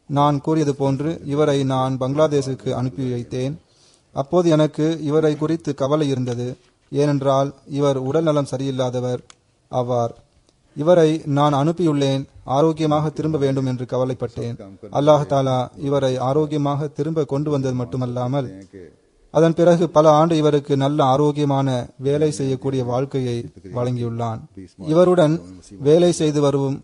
நான் கூறியது போன்று இவரை நான் பங்களாதேஷுக்கு அனுப்பி வைத்தேன். அப்போது எனக்கு இவரை குறித்து கவலை இருந்தது. ஏனென்றால் இவர் உடல் நலம் சரியில்லாதவர் ஆவார். இவரை நான் அனுப்பியுள்ளேன், ஆரோக்கியமாக திரும்ப வேண்டும் என்று கவலைப்பட்டேன். அல்லாஹ் தாலா இவரை ஆரோக்கியமாக திரும்ப கொண்டு வந்தது மட்டுமல்லாமல் அதன் பிறகு பல ஆண்டு இவருக்கு நல்ல ஆரோக்கியமான வேலை செய்யக்கூடிய வாழ்க்கையை வழங்கியுள்ளான். இவருடன் வேலை செய்து வரும்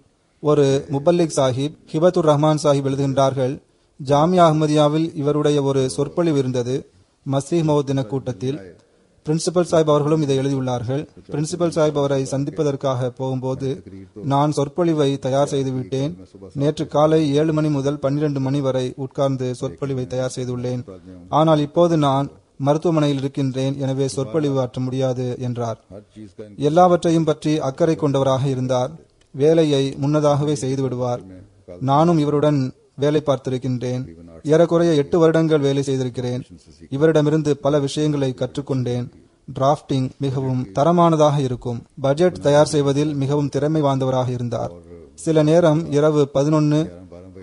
ஒரு முபல்லிக் சாஹிப், ஹிபத்துர் ரஹ்மான் சாஹிப் எழுதுகின்றார்கள், ஜாமியா அஹ்மதியாவில் இவருடைய ஒரு சொற்பொழிவு இருந்தது. மசீஹ் மௌத் தின கூட்டத்தில் பிரின்சிபல் சாஹிப் அவர்களும் இதை எழுதியுள்ளார்கள். பிரின்சிபல் சாஹிப் அவரை சந்திப்பதற்காக போகும்போது, நான் சொற்பொழிவை தயார் செய்து விட்டேன். நேற்று காலை 7 மணி முதல் 12 மணி வரை உட்கார்ந்து சொற்பொழிவை தயார் செய்துள்ளேன். ஆனால் இப்போது நான் மருத்துவமனையில் இருக்கின்றேன், எனவே சொற்பொழிவு ஆற்ற முடியாது என்றார். எல்லாவற்றையும் பற்றி அக்கறை கொண்டவராக இருந்தார். வேலையை முன்னதாகவே செய்து விடுவார். நானும் இவருடன் வேலை பார்த்திருக்கின்றேன். ஏறக்குறைய 8 வருடங்கள் வேலை செய்திருக்கிறேன். இவரிடமிருந்து பல விஷயங்களை கற்றுக்கொண்டேன். டிராப்டிங் மிகவும் தரமானதாக இருக்கும். பட்ஜெட் தயார் செய்வதில் மிகவும் திறமை வாய்ந்தவராக இருந்தார். சில நேரம் இரவு 11,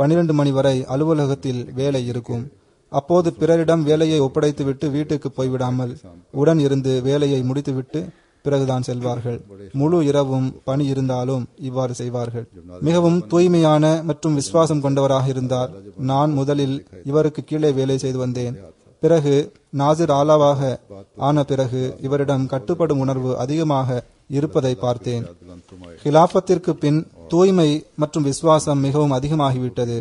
12 மணி வரை அலுவலகத்தில் வேலை இருக்கும். அப்போது பிறரிடம் வேலையை ஒப்படைத்துவிட்டு வீட்டுக்கு போய்விடாமல் உடன் இருந்து வேலையை முடித்துவிட்டு பிறகுதான் செல்வார்கள். முழு இரவும் பணி இருந்தாலும் இவ்வாறு செய்வார்கள். மிகவும் தூய்மையான மற்றும் விசுவாசம் கொண்டவராக இருந்தார். நான் முதலில் இவருக்கு கீழே வேலை செய்து வந்தேன். பிறகு நாசிர் ஆலாவாக ஆன பிறகு இவரிடம் கட்டுப்படும் உணர்வு அதிகமாக இருப்பதை பார்த்தேன். ஹிலாபத்திற்கு பின் தூய்மை மற்றும் விசுவாசம் மிகவும் அதிகமாகிவிட்டது.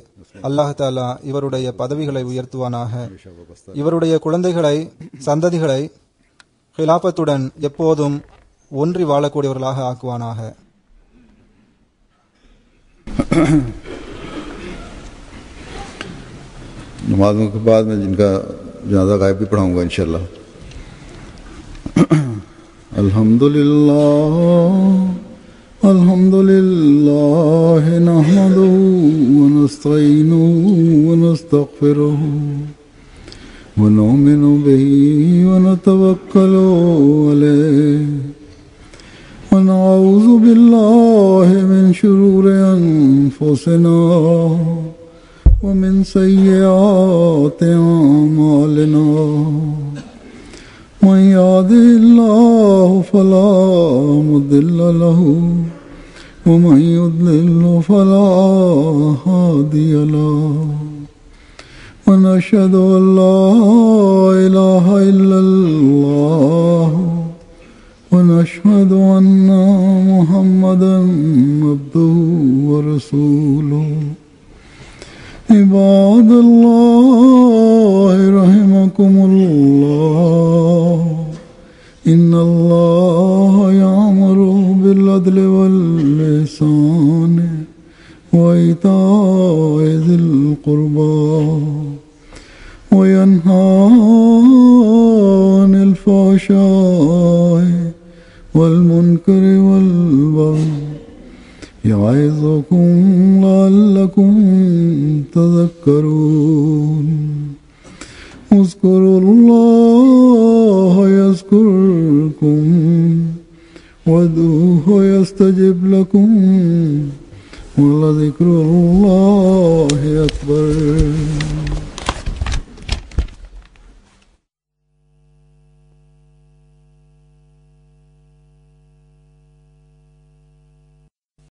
அல்லாஹ் தாலா இவருடைய பதவிகளை உயர்த்துவானாக. இவருடைய குழந்தைகளை, சந்ததிகளை ஹிலாபத்துடன் எப்போதும் ஒன்றி வாழக்கூடியவர்களாக ஆக்குவானாக. नमाजों के बाद मैं जिनका जनाजा गायब भी पढ़ाऊंगा इंशाल्लाह. अल्हम्दुलिल्लाह नहमदुहु व नस्तईनुहु व नस्तगफिरुहु व नुमिनु बिही व नतवक्कलु अलैहि व नऊज़ु बिल्लाहि मिन शुरूरि अनफुसिना ومن سيئات أعمالنا من يهده الله فلا مضل له ومن يضلل فلا هادي له ونشهد أن لا إله إلا الله ونشهد أن محمدا عبده ورسوله. عباد الله رحمكم الله إن الله يأمر بالعدل والإحسان وإيتاء ذي القربى وينهى عن الفحشاء والمنكر والبغي يعظكم لعلكم تذكرون. اذكروا الله يذكركم وادعوه يستجب لكم ولذكر الله أكبر.